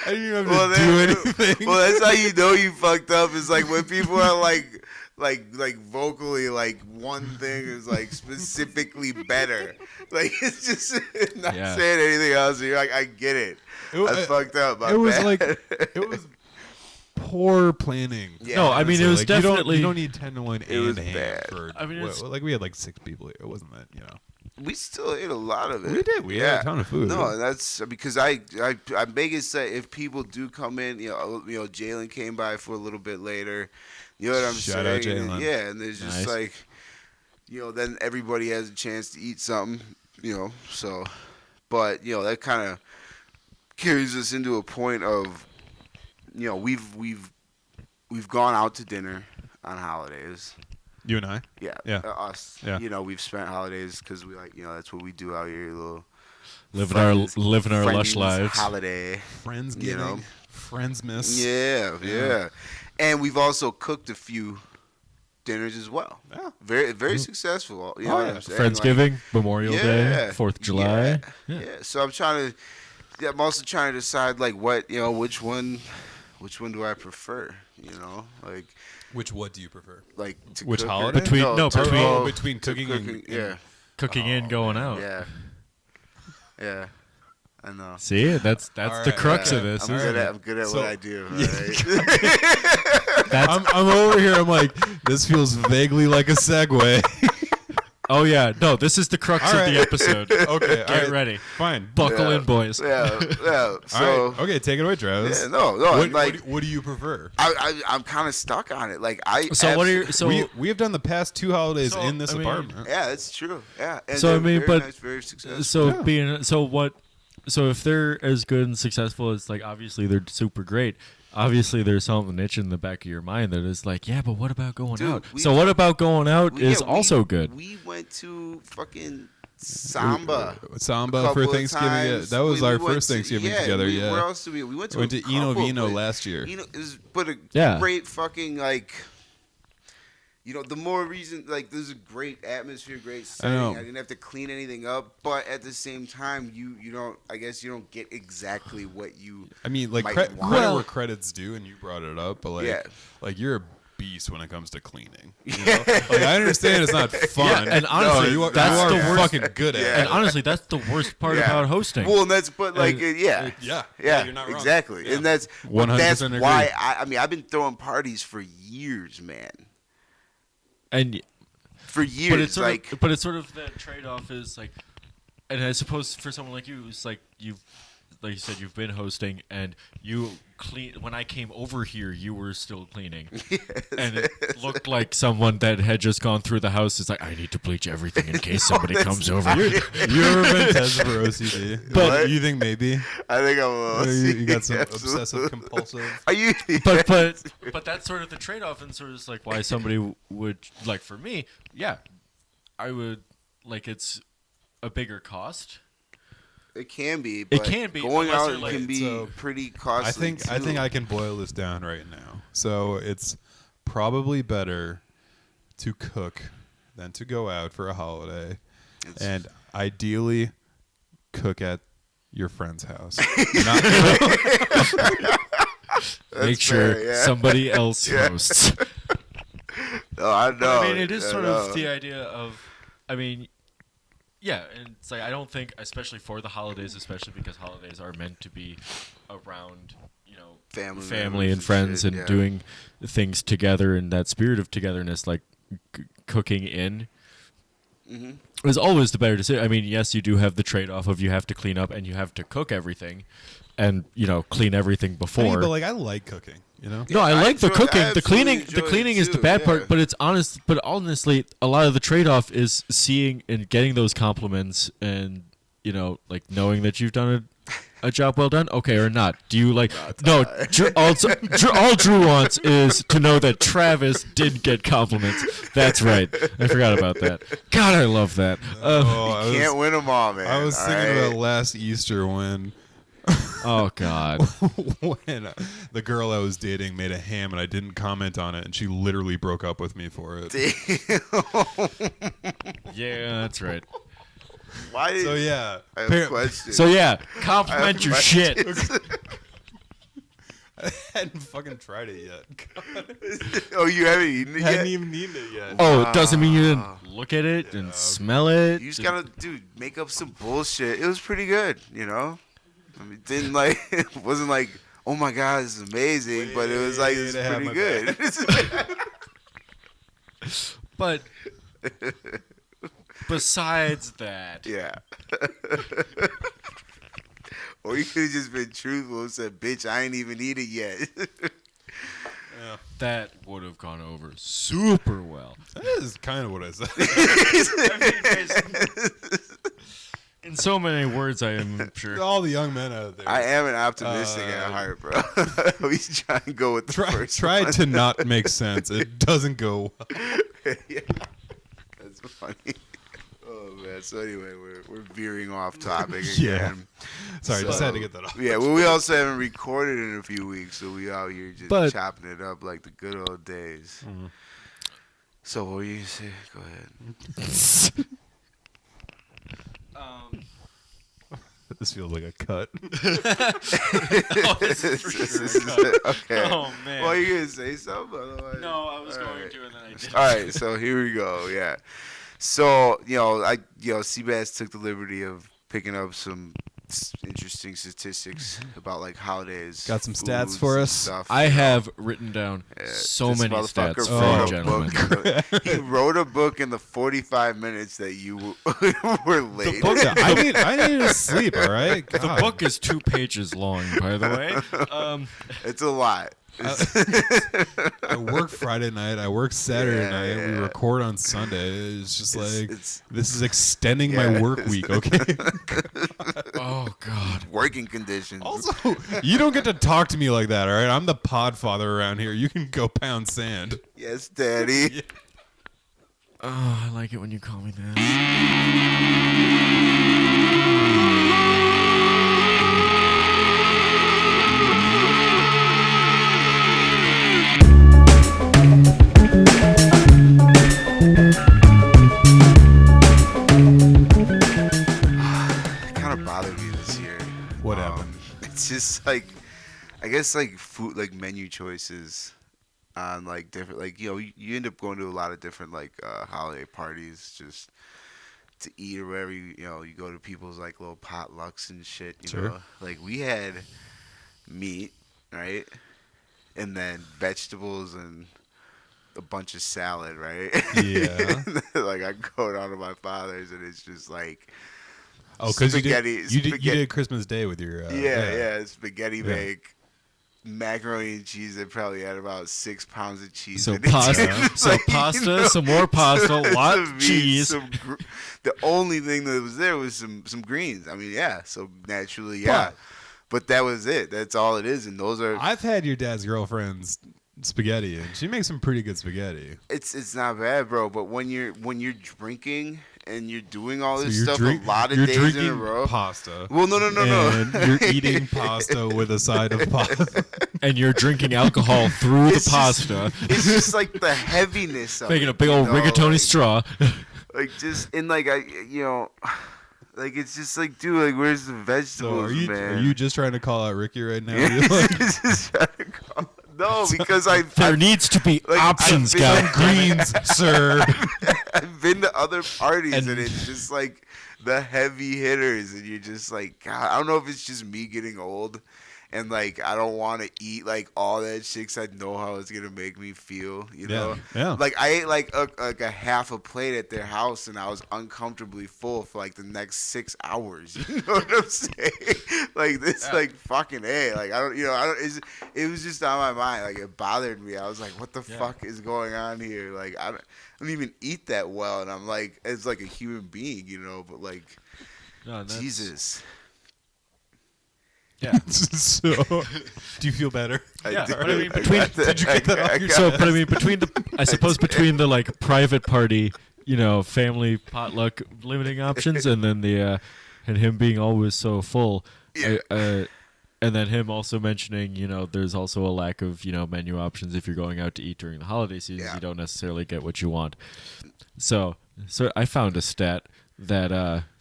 [SPEAKER 1] I didn't even have
[SPEAKER 2] Well,
[SPEAKER 1] to do anything.
[SPEAKER 2] Well, that's how you know you fucked up. Is like when people are like vocally like one thing is like specifically better. Like it's just not
[SPEAKER 4] Yeah.
[SPEAKER 2] saying anything else. You're like, I get it. I fucked up. My
[SPEAKER 1] it was
[SPEAKER 2] bad.
[SPEAKER 1] like it was poor planning.
[SPEAKER 2] Yeah.
[SPEAKER 4] No, I mean it was
[SPEAKER 1] Like,
[SPEAKER 4] definitely.
[SPEAKER 1] you don't need tenderloin
[SPEAKER 2] It was
[SPEAKER 1] and ham
[SPEAKER 2] bad.
[SPEAKER 1] for.
[SPEAKER 4] I mean, it's-
[SPEAKER 1] like we had like 6 people here. It wasn't that
[SPEAKER 2] we still ate a lot of it.
[SPEAKER 1] We did. We had a ton of food.
[SPEAKER 2] No, that's because I make it say if people do come in, Jalen came by for a little bit later. You know what I'm
[SPEAKER 1] Shout
[SPEAKER 2] saying?
[SPEAKER 1] out Jalen.
[SPEAKER 2] Yeah, and there's just
[SPEAKER 4] Nice.
[SPEAKER 2] like, then everybody has a chance to eat something, So, but that kind of carries us into a point of, we've gone out to dinner on holidays.
[SPEAKER 1] You and I.
[SPEAKER 2] Yeah,
[SPEAKER 1] Yeah.
[SPEAKER 2] us.
[SPEAKER 1] Yeah.
[SPEAKER 2] We've spent holidays because we like, that's what we do out here. Little
[SPEAKER 4] living
[SPEAKER 2] friends-
[SPEAKER 4] our lush
[SPEAKER 2] friends
[SPEAKER 4] lives.
[SPEAKER 2] holiday.
[SPEAKER 1] Friendsgiving. Friendsmas.
[SPEAKER 2] Yeah. And we've also cooked a few dinners as well.
[SPEAKER 1] Yeah.
[SPEAKER 2] Very, very successful. You know what I'm saying?
[SPEAKER 4] Friendsgiving, Memorial
[SPEAKER 2] Yeah.
[SPEAKER 4] Day, 4th of July.
[SPEAKER 2] Yeah. So I'm also trying to decide like which one do I prefer? Like
[SPEAKER 1] What do you prefer?
[SPEAKER 2] like to
[SPEAKER 1] Which
[SPEAKER 2] cook
[SPEAKER 1] holiday? Between
[SPEAKER 2] to
[SPEAKER 1] cooking and
[SPEAKER 2] yeah.
[SPEAKER 4] Cooking and going out.
[SPEAKER 2] Yeah. I know.
[SPEAKER 4] See, that's the
[SPEAKER 1] Alright,
[SPEAKER 4] crux
[SPEAKER 2] Yeah,
[SPEAKER 4] of this.
[SPEAKER 2] I'm
[SPEAKER 4] isn't
[SPEAKER 2] good
[SPEAKER 4] it?
[SPEAKER 2] at
[SPEAKER 1] So-
[SPEAKER 2] what I do. Right?
[SPEAKER 1] I'm over here. I'm like, this feels vaguely like a segue.
[SPEAKER 4] Oh yeah, no, this is the crux
[SPEAKER 1] All right.
[SPEAKER 4] of the episode.
[SPEAKER 1] Okay,
[SPEAKER 4] Get
[SPEAKER 1] all right.
[SPEAKER 4] ready.
[SPEAKER 1] Fine.
[SPEAKER 4] Buckle
[SPEAKER 2] Yeah.
[SPEAKER 4] in, boys.
[SPEAKER 2] Yeah.
[SPEAKER 1] All
[SPEAKER 2] So
[SPEAKER 1] right. Okay, take it away, Travis.
[SPEAKER 2] yeah, no.
[SPEAKER 1] What,
[SPEAKER 2] like
[SPEAKER 1] what do you prefer?
[SPEAKER 2] I'm kind of stuck on it. Like I.
[SPEAKER 4] So what are your so
[SPEAKER 1] we have done the past 2 holidays
[SPEAKER 4] So,
[SPEAKER 1] in this
[SPEAKER 4] I mean-
[SPEAKER 1] apartment.
[SPEAKER 2] Yeah, that's true. Yeah. And
[SPEAKER 4] So, I
[SPEAKER 2] they're
[SPEAKER 4] mean,
[SPEAKER 2] very
[SPEAKER 4] but-
[SPEAKER 2] nice, very successful.
[SPEAKER 4] so if they're as good and successful as like obviously they're super great. Obviously, there's something itching in the back of your mind that is like, yeah, but what about going
[SPEAKER 2] Dude,
[SPEAKER 4] out?
[SPEAKER 2] we-
[SPEAKER 4] So what about going out
[SPEAKER 2] We-
[SPEAKER 4] is
[SPEAKER 2] yeah, we-
[SPEAKER 4] also good.
[SPEAKER 2] We went to fucking Samba.
[SPEAKER 1] Samba
[SPEAKER 2] couple
[SPEAKER 1] for
[SPEAKER 2] of
[SPEAKER 1] Thanksgiving. Yeah,
[SPEAKER 2] times.
[SPEAKER 1] that was
[SPEAKER 2] We
[SPEAKER 1] our
[SPEAKER 2] went
[SPEAKER 1] first
[SPEAKER 2] to-
[SPEAKER 1] Thanksgiving
[SPEAKER 2] yeah,
[SPEAKER 1] together.
[SPEAKER 2] we,
[SPEAKER 1] Yeah.
[SPEAKER 2] Where else did we? We went to
[SPEAKER 1] Went
[SPEAKER 2] a
[SPEAKER 1] to Eno
[SPEAKER 2] couple
[SPEAKER 1] Vino
[SPEAKER 2] places.
[SPEAKER 1] last year.
[SPEAKER 2] It was a
[SPEAKER 4] Yeah.
[SPEAKER 2] great fucking like. The more reason like there's a great atmosphere, great setting.
[SPEAKER 1] know.
[SPEAKER 2] I didn't have to clean anything up, but at the same time, you don't. I guess you don't get exactly what you.
[SPEAKER 1] I mean, like
[SPEAKER 2] might
[SPEAKER 1] credit
[SPEAKER 2] want.
[SPEAKER 1] where credit's due, and you brought it up, but like,
[SPEAKER 2] Yeah.
[SPEAKER 1] like you're a beast when it comes to cleaning. You know? Like I understand it's not fun.
[SPEAKER 4] Yeah, and honestly,
[SPEAKER 1] you are,
[SPEAKER 4] that's
[SPEAKER 1] you are
[SPEAKER 4] the worst-
[SPEAKER 1] fucking good at
[SPEAKER 2] Yeah.
[SPEAKER 4] And honestly, that's the worst part
[SPEAKER 2] Yeah.
[SPEAKER 4] about hosting.
[SPEAKER 2] Well, and that's but like
[SPEAKER 4] And-
[SPEAKER 2] yeah.
[SPEAKER 1] Yeah, you're not wrong.
[SPEAKER 2] exactly,
[SPEAKER 1] Yeah.
[SPEAKER 2] and that's
[SPEAKER 1] 100% agree.
[SPEAKER 2] why I mean I've been throwing parties for years, man.
[SPEAKER 4] and
[SPEAKER 2] For years,
[SPEAKER 4] but it's sort
[SPEAKER 2] like
[SPEAKER 4] of, but it's sort of the trade-off is like, and I suppose for someone like you, it's like like you said, you've been hosting and you clean. When I came over here, you were still cleaning, and it looked like someone that had just gone through the house. Is like, I need to bleach everything in case somebody
[SPEAKER 2] that's
[SPEAKER 4] comes over.
[SPEAKER 1] You ever been tested for OCD?
[SPEAKER 2] But-
[SPEAKER 1] you think maybe
[SPEAKER 2] I think I'm a little
[SPEAKER 1] you got some
[SPEAKER 2] absolutely.
[SPEAKER 1] obsessive compulsive.
[SPEAKER 2] Are you?
[SPEAKER 4] but that's sort of the trade-off, and sort of like why somebody would like for me, yeah, I would like it's a bigger cost.
[SPEAKER 2] It can be.
[SPEAKER 4] It
[SPEAKER 2] But
[SPEAKER 4] can be,
[SPEAKER 2] Going
[SPEAKER 4] unless
[SPEAKER 2] out
[SPEAKER 4] you're like-
[SPEAKER 2] can be
[SPEAKER 1] So,
[SPEAKER 2] pretty costly.
[SPEAKER 1] I think
[SPEAKER 2] too.
[SPEAKER 1] I can boil this down right now. So it's probably better to cook than to go out for a holiday,
[SPEAKER 2] It's-
[SPEAKER 1] and ideally cook at your friend's house.
[SPEAKER 4] make sure
[SPEAKER 2] fair, yeah.
[SPEAKER 4] somebody else
[SPEAKER 2] Yeah.
[SPEAKER 4] hosts.
[SPEAKER 2] Oh, I know.
[SPEAKER 4] I mean, it is
[SPEAKER 2] I
[SPEAKER 4] sort
[SPEAKER 2] know.
[SPEAKER 4] of the idea of, I mean, yeah, and it's like I don't think, especially for the holidays, especially because holidays are meant to be around, family
[SPEAKER 2] members
[SPEAKER 4] and friends
[SPEAKER 2] shit,
[SPEAKER 4] and
[SPEAKER 2] yeah.
[SPEAKER 4] doing things together, and that spirit of togetherness, like cooking in.
[SPEAKER 2] Mm-hmm.
[SPEAKER 4] Is always the better decision. I mean, yes, you do have the trade-off of you have to clean up and you have to cook everything, and clean everything before.
[SPEAKER 1] I mean, but like I like cooking,
[SPEAKER 4] No,
[SPEAKER 2] Yeah,
[SPEAKER 4] I
[SPEAKER 2] I
[SPEAKER 4] like the
[SPEAKER 2] enjoy-
[SPEAKER 4] cooking.
[SPEAKER 2] I
[SPEAKER 4] The cleaning,
[SPEAKER 2] absolutely
[SPEAKER 4] the
[SPEAKER 2] enjoy
[SPEAKER 4] cleaning
[SPEAKER 2] it
[SPEAKER 4] is the
[SPEAKER 2] too,
[SPEAKER 4] bad
[SPEAKER 2] yeah.
[SPEAKER 4] part. But it's honest. But honestly, a lot of the trade-off is seeing and getting those compliments, and like knowing that you've done a job well done. Okay, or not? Do you like? No. All Drew wants is to know that Travis did get compliments. That's right. I forgot about that. God, I love that.
[SPEAKER 1] I
[SPEAKER 2] Can't
[SPEAKER 1] was,
[SPEAKER 2] win them all, man.
[SPEAKER 1] I was
[SPEAKER 2] all
[SPEAKER 1] thinking
[SPEAKER 2] right?
[SPEAKER 1] about last Easter when
[SPEAKER 4] Oh God.
[SPEAKER 1] when the girl I was dating made a ham and I didn't comment on it, and she literally broke up with me for it.
[SPEAKER 4] Yeah, that's right.
[SPEAKER 2] Why did
[SPEAKER 1] So yeah,
[SPEAKER 2] I have a question.
[SPEAKER 4] So yeah,
[SPEAKER 2] I
[SPEAKER 4] compliment
[SPEAKER 2] have
[SPEAKER 4] your shit.
[SPEAKER 2] questions.
[SPEAKER 1] I hadn't fucking tried it yet. God.
[SPEAKER 2] Oh, you haven't eaten it
[SPEAKER 1] I hadn't
[SPEAKER 2] yet?
[SPEAKER 1] even eaten it yet.
[SPEAKER 4] Oh, it doesn't mean you didn't look at it and smell it.
[SPEAKER 2] You just gotta, dude, make up some bullshit. It was pretty good, I mean, it didn't like, it wasn't like, oh my god, this is amazing, but it was like, it's
[SPEAKER 1] Way to have
[SPEAKER 2] pretty
[SPEAKER 1] my
[SPEAKER 2] good.
[SPEAKER 4] But besides that,
[SPEAKER 2] Yeah. Or you could have just been truthful and said, bitch, I ain't even eat it yet.
[SPEAKER 1] Yeah.
[SPEAKER 4] that would have gone over super well.
[SPEAKER 1] That is kind of what I said.
[SPEAKER 4] In so many words, I am sure.
[SPEAKER 1] All the young men out there.
[SPEAKER 2] I am an optimistic at heart, bro. We try and go with the first
[SPEAKER 1] Try
[SPEAKER 2] one.
[SPEAKER 1] to not make sense. It doesn't go well.
[SPEAKER 2] Yeah. That's funny. Oh, man. So anyway, we're veering off topic
[SPEAKER 1] Yeah.
[SPEAKER 2] again.
[SPEAKER 1] Sorry, just
[SPEAKER 2] So-
[SPEAKER 1] had to get that off.
[SPEAKER 2] Yeah, well, we also haven't recorded in a few weeks, so we out here just
[SPEAKER 4] But-
[SPEAKER 2] chopping it up like the good old days.
[SPEAKER 1] Mm-hmm.
[SPEAKER 2] So what were you gonna say? Go ahead.
[SPEAKER 1] This feels like a cut.
[SPEAKER 4] Oh, this is for sure.
[SPEAKER 2] Okay.
[SPEAKER 4] Oh man.
[SPEAKER 2] Well, you gonna say something? Otherwise...
[SPEAKER 4] No, I was
[SPEAKER 2] All
[SPEAKER 4] going
[SPEAKER 2] right.
[SPEAKER 4] to, and then I didn't.
[SPEAKER 2] All right, so here we go. Yeah. So Seabass took the liberty of picking up some interesting statistics about like holidays.
[SPEAKER 1] Got some stats
[SPEAKER 2] foods,
[SPEAKER 1] for
[SPEAKER 2] and
[SPEAKER 1] us?
[SPEAKER 2] Stuff,
[SPEAKER 4] I
[SPEAKER 2] you know.
[SPEAKER 4] have written down so
[SPEAKER 2] This
[SPEAKER 4] many
[SPEAKER 2] motherfucker
[SPEAKER 4] stats
[SPEAKER 2] wrote
[SPEAKER 4] for
[SPEAKER 2] a
[SPEAKER 4] gentlemen.
[SPEAKER 2] book. He wrote a book in the 45 minutes that you were late.
[SPEAKER 1] I needed to sleep. All right.
[SPEAKER 4] The
[SPEAKER 1] God.
[SPEAKER 4] book is 2 pages long, by the way.
[SPEAKER 2] It's a lot.
[SPEAKER 1] I work Friday night. I work Saturday
[SPEAKER 2] Yeah,
[SPEAKER 1] night. We
[SPEAKER 2] yeah.
[SPEAKER 1] record on Sunday. It's just
[SPEAKER 2] It's-
[SPEAKER 1] like
[SPEAKER 2] it's-
[SPEAKER 1] this is extending
[SPEAKER 2] Yeah.
[SPEAKER 1] my work week. Okay.
[SPEAKER 4] Oh God.
[SPEAKER 2] Working conditions.
[SPEAKER 1] Also, you don't get to talk to me like that. All right. I'm the podfather around here. You can go pound sand.
[SPEAKER 2] Yes, Daddy.
[SPEAKER 4] Oh, I like it when you call me that.
[SPEAKER 2] It kind of bothered me this year.
[SPEAKER 1] What happened?
[SPEAKER 2] It's just like, I guess like food, like menu choices on like different, like you end up going to a lot of different like holiday parties just to eat or whatever. You go to people's like little potlucks and shit. You
[SPEAKER 1] Sure.
[SPEAKER 2] know, like we had meat, right, and then vegetables and a bunch of salad, right?
[SPEAKER 1] Yeah.
[SPEAKER 2] Like I go down to my father's and it's just like.
[SPEAKER 1] Oh, because
[SPEAKER 2] Spaghetti-
[SPEAKER 1] you
[SPEAKER 2] spaghetti-
[SPEAKER 1] did Christmas Day with your
[SPEAKER 2] spaghetti bake, macaroni and cheese. They probably had about 6 pounds of cheese.
[SPEAKER 4] So
[SPEAKER 2] in it.
[SPEAKER 4] pasta, so
[SPEAKER 2] Like,
[SPEAKER 4] pasta, some more pasta, lot
[SPEAKER 2] some
[SPEAKER 4] of
[SPEAKER 2] meat,
[SPEAKER 4] cheese.
[SPEAKER 2] The only thing that was there was some greens. I mean, yeah. So naturally, yeah. But that was it. That's all it is. And those are.
[SPEAKER 1] I've had your dad's girlfriend's spaghetti, and she makes some pretty good spaghetti.
[SPEAKER 2] It's not bad, bro. But when you're drinking and you're doing all this
[SPEAKER 1] you're
[SPEAKER 2] stuff
[SPEAKER 1] drink-
[SPEAKER 2] a lot of
[SPEAKER 1] you're
[SPEAKER 2] days in a
[SPEAKER 1] drinking
[SPEAKER 2] row.
[SPEAKER 1] pasta.
[SPEAKER 2] Well, no.
[SPEAKER 1] And you're eating pasta with a side of pasta.
[SPEAKER 4] And you're drinking alcohol through
[SPEAKER 2] It's
[SPEAKER 4] the
[SPEAKER 2] just-
[SPEAKER 4] pasta,
[SPEAKER 2] It's just like the heaviness of
[SPEAKER 4] making
[SPEAKER 2] it,
[SPEAKER 4] a big old
[SPEAKER 2] you know,
[SPEAKER 4] rigatoni
[SPEAKER 2] like-
[SPEAKER 4] straw.
[SPEAKER 2] Like just in like like it's just like, dude, like where's the vegetables,
[SPEAKER 1] So are
[SPEAKER 2] man?
[SPEAKER 1] you just trying to call out Ricky right now?
[SPEAKER 2] Yeah,
[SPEAKER 1] You're like,
[SPEAKER 2] just trying to call No, because
[SPEAKER 4] There needs to be
[SPEAKER 2] like,
[SPEAKER 4] options,
[SPEAKER 2] I've
[SPEAKER 4] guys.
[SPEAKER 2] been-
[SPEAKER 1] Greens, sir.
[SPEAKER 2] I've been to other parties
[SPEAKER 4] And-
[SPEAKER 2] and it's just like the heavy hitters, and you're just like, God, I don't know if it's just me getting old, and like I don't want to eat like all that shit 'cause I know how it's gonna make me feel, you know.
[SPEAKER 1] Yeah.
[SPEAKER 2] Like I ate like a half a plate at their house, and I was uncomfortably full for like the next 6 hours. You know what I'm saying? Like this, like fucking A. Like I don't. It was just on my mind. Like it bothered me. I was like, what the fuck is going on here? Like I don't even eat that well, and I'm like, as like a human being, you know. But like,
[SPEAKER 4] No, that's-
[SPEAKER 2] Jesus.
[SPEAKER 4] Yeah.
[SPEAKER 1] So, do you feel better?
[SPEAKER 4] Yeah,
[SPEAKER 2] did.
[SPEAKER 4] but I mean,
[SPEAKER 2] I
[SPEAKER 4] between-
[SPEAKER 2] got that.
[SPEAKER 1] did you get that off your
[SPEAKER 4] So, but I mean, between the like private party, family potluck limiting options, and then the and him being always so full,
[SPEAKER 2] Yeah.
[SPEAKER 4] and then him also mentioning, there's also a lack of menu options if you're going out to eat during the holiday season.
[SPEAKER 2] Yeah.
[SPEAKER 4] You don't necessarily get what you want. So I found a stat that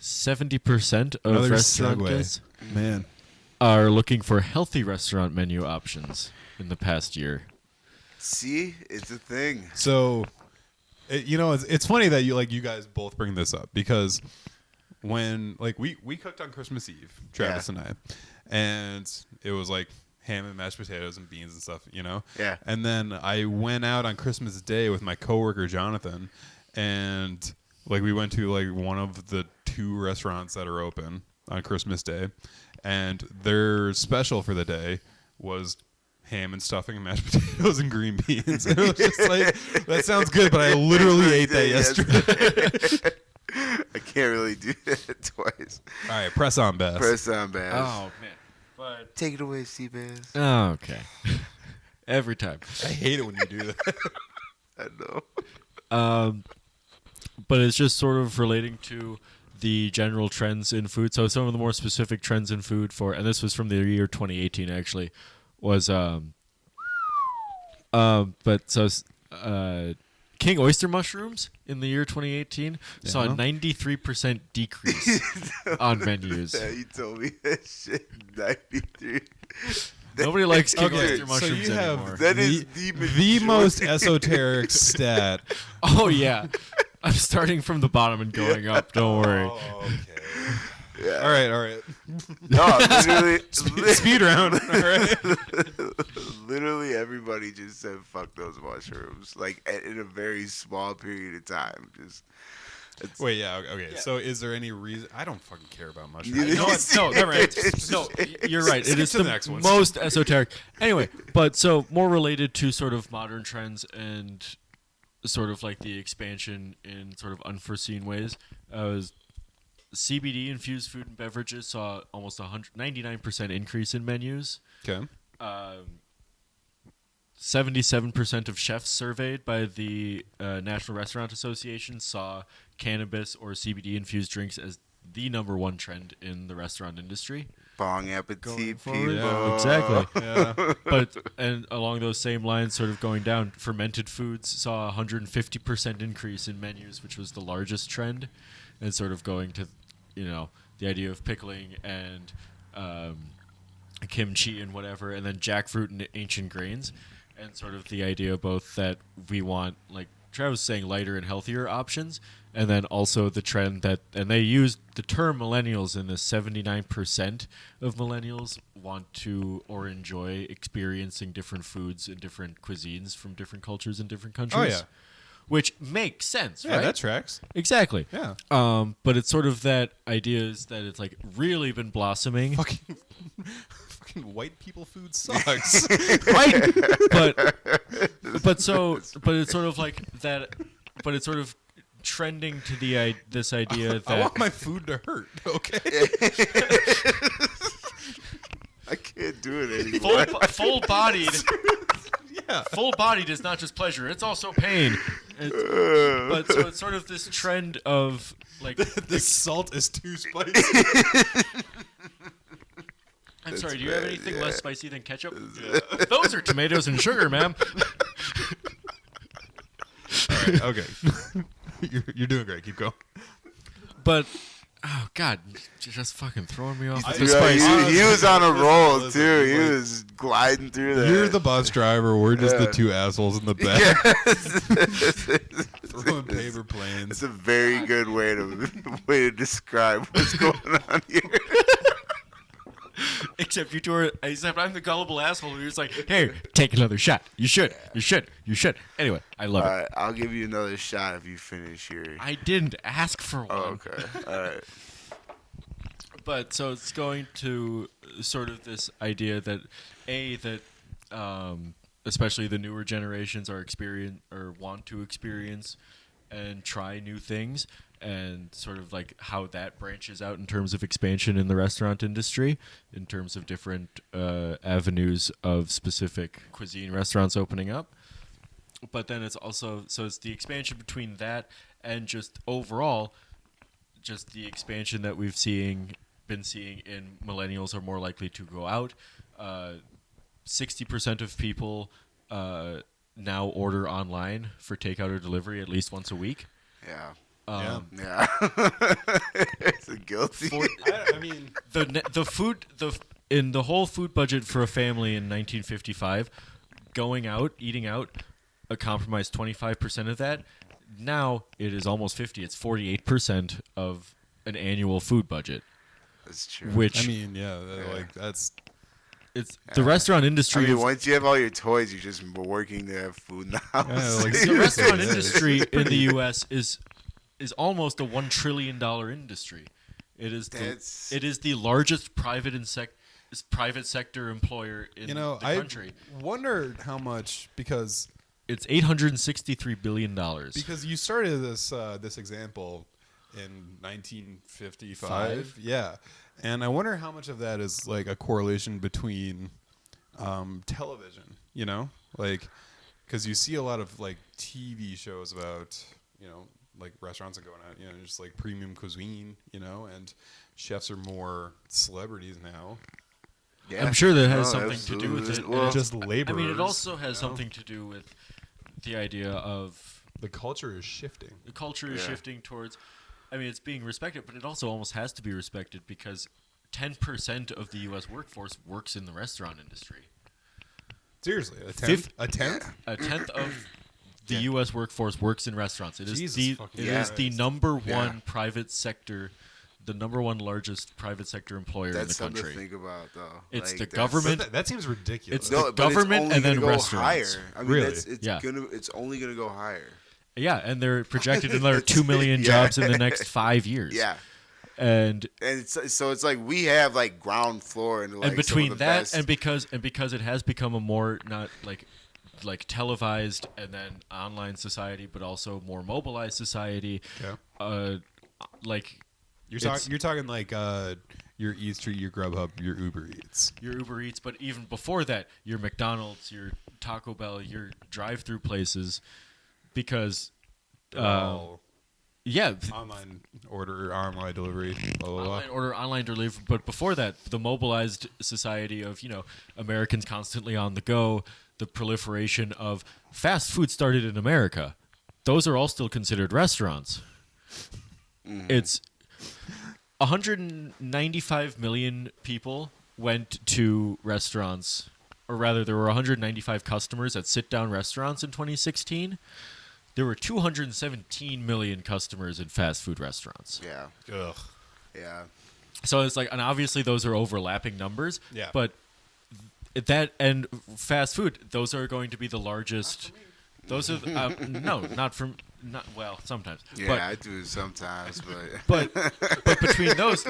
[SPEAKER 4] 70% of
[SPEAKER 1] Another
[SPEAKER 4] restaurant
[SPEAKER 1] segue.
[SPEAKER 4] guests
[SPEAKER 1] Man.
[SPEAKER 4] are looking for healthy restaurant menu options in the past year.
[SPEAKER 2] See, it's a thing.
[SPEAKER 1] So, it's funny that you guys both bring this up because when we cooked on Christmas Eve, Travis and I, and it was like ham and mashed potatoes and beans and stuff,
[SPEAKER 2] Yeah.
[SPEAKER 1] And then I went out on Christmas Day with my coworker Jonathan, and we went to one of the 2 restaurants that are open on Christmas Day, and their special for the day was ham and stuffing and mashed potatoes and green beans. And it was just like, that sounds good, but I literally ate that yesterday.
[SPEAKER 2] I can't really do that twice.
[SPEAKER 1] All right, press on, Bass.
[SPEAKER 2] Press on, Bass.
[SPEAKER 4] Oh man! But
[SPEAKER 2] Take it away, Seabass.
[SPEAKER 4] oh, okay. Every time.
[SPEAKER 1] I hate it when you do that.
[SPEAKER 2] I know.
[SPEAKER 4] But it's just sort of relating to the general trends in food. So some of the more specific trends in food and this was from the year 2018 actually, was king oyster mushrooms in the year 2018 saw a 93% decrease on menus.
[SPEAKER 2] Yeah, you told me that shit. 93.
[SPEAKER 4] Nobody likes king
[SPEAKER 1] Okay,
[SPEAKER 4] oyster
[SPEAKER 1] so
[SPEAKER 4] mushrooms
[SPEAKER 1] you have
[SPEAKER 4] anymore.
[SPEAKER 2] That is
[SPEAKER 1] the
[SPEAKER 2] majority.
[SPEAKER 1] most esoteric stat.
[SPEAKER 4] Oh yeah. I'm starting from the bottom and going up. Don't worry.
[SPEAKER 1] Oh, okay.
[SPEAKER 2] Yeah.
[SPEAKER 1] All right.
[SPEAKER 2] No, literally,
[SPEAKER 1] Speed round. All right.
[SPEAKER 2] literally everybody just said fuck those mushrooms, in a very small period of time.
[SPEAKER 1] Wait, yeah, okay. So, is there any reason? I don't fucking care about mushrooms.
[SPEAKER 2] Neither
[SPEAKER 1] You know what? No, never mind.
[SPEAKER 4] No, you're right. It
[SPEAKER 1] Skip
[SPEAKER 4] is
[SPEAKER 1] to
[SPEAKER 4] the
[SPEAKER 1] the next one.
[SPEAKER 4] most esoteric. Anyway, but so more related to sort of modern trends and sort of like the expansion in sort of unforeseen ways. CBD infused food and beverages saw almost 99% increase in menus.
[SPEAKER 1] Okay.
[SPEAKER 4] 77% of chefs surveyed by the National Restaurant Association saw cannabis or CBD infused drinks as the number one trend in the restaurant industry.
[SPEAKER 2] Bong appetit,
[SPEAKER 4] Going
[SPEAKER 2] people.
[SPEAKER 4] forward.
[SPEAKER 1] Yeah.
[SPEAKER 4] Exactly.
[SPEAKER 1] Yeah.
[SPEAKER 4] And along those same lines, sort of going down, fermented foods saw 150% increase in menus, which was the largest trend, and sort of going to, the idea of pickling and kimchi and whatever, and then jackfruit and ancient grains, and sort of the idea both that we want, like Travis was saying, lighter and healthier options, and then also the trend that, and they used the term millennials in this, 79% of millennials want to or enjoy experiencing different foods and different cuisines from different cultures and different countries.
[SPEAKER 1] Oh, yeah.
[SPEAKER 4] Which makes sense,
[SPEAKER 1] Yeah,
[SPEAKER 4] right?
[SPEAKER 1] that tracks.
[SPEAKER 4] Exactly.
[SPEAKER 1] Yeah.
[SPEAKER 4] But it's sort of that idea is that it's like really been blossoming.
[SPEAKER 1] Fucking white people food sucks.
[SPEAKER 4] Right. But it's sort of like that, but it's sort of trending to this idea that
[SPEAKER 1] I want my food to hurt. Okay.
[SPEAKER 2] I can't do it anymore.
[SPEAKER 4] full-bodied
[SPEAKER 1] Yeah.
[SPEAKER 4] full-bodied is not just pleasure, it's also pain. But so it's sort of this trend of like
[SPEAKER 1] This salt is too spicy.
[SPEAKER 4] I'm sorry, do you
[SPEAKER 2] bad,
[SPEAKER 4] have anything
[SPEAKER 2] yeah.
[SPEAKER 4] less spicy than ketchup? Those are tomatoes and sugar, ma'am.
[SPEAKER 1] All right. Okay. You're doing great. Keep going.
[SPEAKER 4] But Oh God, you're just fucking throwing me off.
[SPEAKER 1] I-
[SPEAKER 4] at
[SPEAKER 2] Dude,
[SPEAKER 4] this place.
[SPEAKER 2] he was on a
[SPEAKER 1] Listen,
[SPEAKER 2] roll
[SPEAKER 1] listen,
[SPEAKER 2] too. He
[SPEAKER 1] like,
[SPEAKER 2] was gliding through that.
[SPEAKER 1] You're the bus driver. We're just the
[SPEAKER 2] Yeah.
[SPEAKER 1] two assholes in the back throwing paper
[SPEAKER 2] It's
[SPEAKER 1] planes.
[SPEAKER 2] a very good way to describe what's going on here.
[SPEAKER 4] Except you two are. Except I'm the gullible asshole who's just like, hey, take another shot. You should. You should. You should. Anyway, I love
[SPEAKER 2] All
[SPEAKER 4] it.
[SPEAKER 2] right, I'll give you another shot if you finish your.
[SPEAKER 4] I didn't ask for one.
[SPEAKER 2] Oh, okay. All right.
[SPEAKER 4] But so it's going to sort of this idea that especially the newer generations are experience or want to experience and try new things, and sort of like how that branches out in terms of expansion in the restaurant industry, in terms of different avenues of specific cuisine restaurants opening up. But then it's also it's the expansion between that and just overall, just the expansion that we've been seeing in millennials are more likely to go out. 60% of people now order online for takeout or delivery at least once a week.
[SPEAKER 2] Yeah.
[SPEAKER 1] Yeah.
[SPEAKER 2] It's a guilty.
[SPEAKER 1] I mean,
[SPEAKER 4] In the whole food budget for a family in 1955, going out, eating out, a compromised 25% of that. Now it is almost 50. It's 48% of an annual food budget.
[SPEAKER 2] That's true.
[SPEAKER 4] Which
[SPEAKER 1] I mean, yeah, like that's
[SPEAKER 4] it's the restaurant industry.
[SPEAKER 2] I mean, once you have all your toys, you're just working to have food in the house.
[SPEAKER 1] Yeah, like,
[SPEAKER 4] the restaurant
[SPEAKER 1] Yeah,
[SPEAKER 4] industry
[SPEAKER 1] it's
[SPEAKER 4] in the U.S. is almost a $1 trillion industry. It is the largest private sector employer in the country.
[SPEAKER 1] I wonder how much because
[SPEAKER 4] It's $863 billion.
[SPEAKER 1] because you started this example in 1955, yeah, and I wonder how much of that is like a correlation between television, like because you see a lot of like TV shows about like restaurants are going out, just like premium cuisine, and chefs are more celebrities now.
[SPEAKER 2] Yeah.
[SPEAKER 4] I'm sure that has
[SPEAKER 2] No,
[SPEAKER 4] something to do with it.
[SPEAKER 2] absolutely.
[SPEAKER 4] and it's-
[SPEAKER 1] Just laborers.
[SPEAKER 4] I mean, it also has
[SPEAKER 1] you know?
[SPEAKER 4] something to do with the idea of
[SPEAKER 1] The culture is shifting.
[SPEAKER 4] the culture is
[SPEAKER 2] Yeah.
[SPEAKER 4] shifting towards. I mean, it's being respected, but it also almost has to be respected because 10% of the U.S. workforce works in the restaurant industry.
[SPEAKER 1] Seriously, a
[SPEAKER 4] Fif-
[SPEAKER 1] tenth? A tenth?
[SPEAKER 4] A tenth of the
[SPEAKER 2] Yeah.
[SPEAKER 4] U.S. workforce works in restaurants. It is
[SPEAKER 1] Jesus
[SPEAKER 4] the
[SPEAKER 1] fucking
[SPEAKER 4] the
[SPEAKER 1] Christ.
[SPEAKER 4] number one
[SPEAKER 2] Yeah.
[SPEAKER 4] private sector, the number one largest private sector employer
[SPEAKER 2] That's
[SPEAKER 4] in the
[SPEAKER 2] something
[SPEAKER 4] country.
[SPEAKER 2] to think about, though.
[SPEAKER 4] It's the
[SPEAKER 2] that's-
[SPEAKER 4] government.
[SPEAKER 1] That seems ridiculous.
[SPEAKER 4] It's
[SPEAKER 2] No,
[SPEAKER 4] the
[SPEAKER 2] but it's
[SPEAKER 4] government
[SPEAKER 2] only
[SPEAKER 4] and then
[SPEAKER 2] gonna go
[SPEAKER 4] restaurants.
[SPEAKER 2] higher. I mean,
[SPEAKER 1] Really?
[SPEAKER 4] Yeah.
[SPEAKER 2] It's only gonna go higher.
[SPEAKER 4] Yeah, and they're projected another
[SPEAKER 2] It's-
[SPEAKER 4] 2 million
[SPEAKER 2] yeah.
[SPEAKER 4] jobs in the next 5 years.
[SPEAKER 2] Yeah.
[SPEAKER 4] And
[SPEAKER 2] And it's like we have like ground floor and like
[SPEAKER 4] and between
[SPEAKER 2] some of the
[SPEAKER 4] that
[SPEAKER 2] best.
[SPEAKER 4] and because it has become a more not like televised and then online society, but also more mobilized society.
[SPEAKER 1] Yeah.
[SPEAKER 4] Like
[SPEAKER 1] You're
[SPEAKER 4] it's-
[SPEAKER 1] talking like your Eat Street, your Grubhub, your Uber Eats.
[SPEAKER 4] your Uber Eats, but even before that, your McDonald's, your Taco Bell, your drive-through places, because
[SPEAKER 1] Oh,
[SPEAKER 4] yeah,
[SPEAKER 1] online order, online delivery, blah blah blah.
[SPEAKER 4] online order, online delivery. But before that, the mobilized society of Americans constantly on the go, the proliferation of fast food started in America. Those are all still considered restaurants. It's 195 million people went to restaurants, or rather, there were 195 customers at sit-down restaurants in 2016. There were 217 million customers in fast food restaurants.
[SPEAKER 2] yeah,
[SPEAKER 1] Ugh.
[SPEAKER 2] yeah.
[SPEAKER 4] So it's like, and obviously those are overlapping numbers.
[SPEAKER 1] Yeah.
[SPEAKER 4] But that and fast food, those are going to be the largest. Those are no, not from not well sometimes.
[SPEAKER 2] Yeah,
[SPEAKER 4] but
[SPEAKER 2] I do it sometimes, but
[SPEAKER 4] but between those,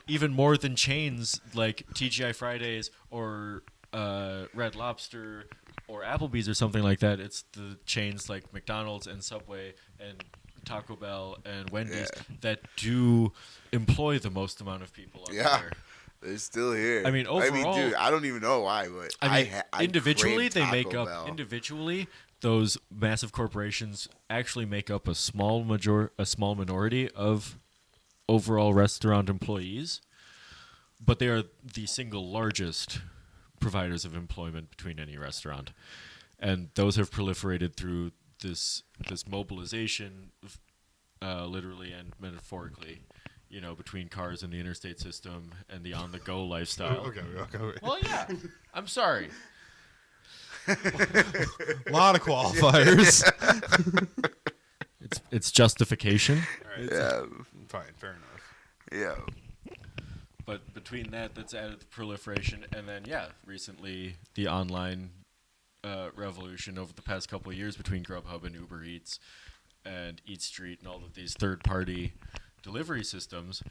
[SPEAKER 4] even more than chains like TGI Fridays or Red Lobster or Applebee's or something like that, it's the chains like McDonald's and Subway and Taco Bell and Wendy's that do employ the most amount of people up
[SPEAKER 2] yeah,
[SPEAKER 4] there.
[SPEAKER 2] they're still here.
[SPEAKER 4] I mean, overall-
[SPEAKER 2] dude, I don't even know why, but
[SPEAKER 4] I mean,
[SPEAKER 2] I
[SPEAKER 4] individually
[SPEAKER 2] crave
[SPEAKER 4] they
[SPEAKER 2] Taco
[SPEAKER 4] make up
[SPEAKER 2] Bell.
[SPEAKER 4] individually those massive corporations actually make up a small minority of overall restaurant employees, but they are the single largest providers of employment between any restaurant, and those have proliferated through this mobilization, literally and metaphorically, between cars and the interstate system and the on-the-go lifestyle.
[SPEAKER 1] Okay.
[SPEAKER 4] Well, yeah. I'm sorry.
[SPEAKER 1] A lot of qualifiers.
[SPEAKER 4] It's justification.
[SPEAKER 1] All right,
[SPEAKER 2] Yeah.
[SPEAKER 1] fine, fair enough.
[SPEAKER 2] Yeah.
[SPEAKER 4] But between that's added the proliferation, and then recently the online revolution over the past couple of years between Grubhub and Uber Eats and Eat Street and all of these third-party delivery systems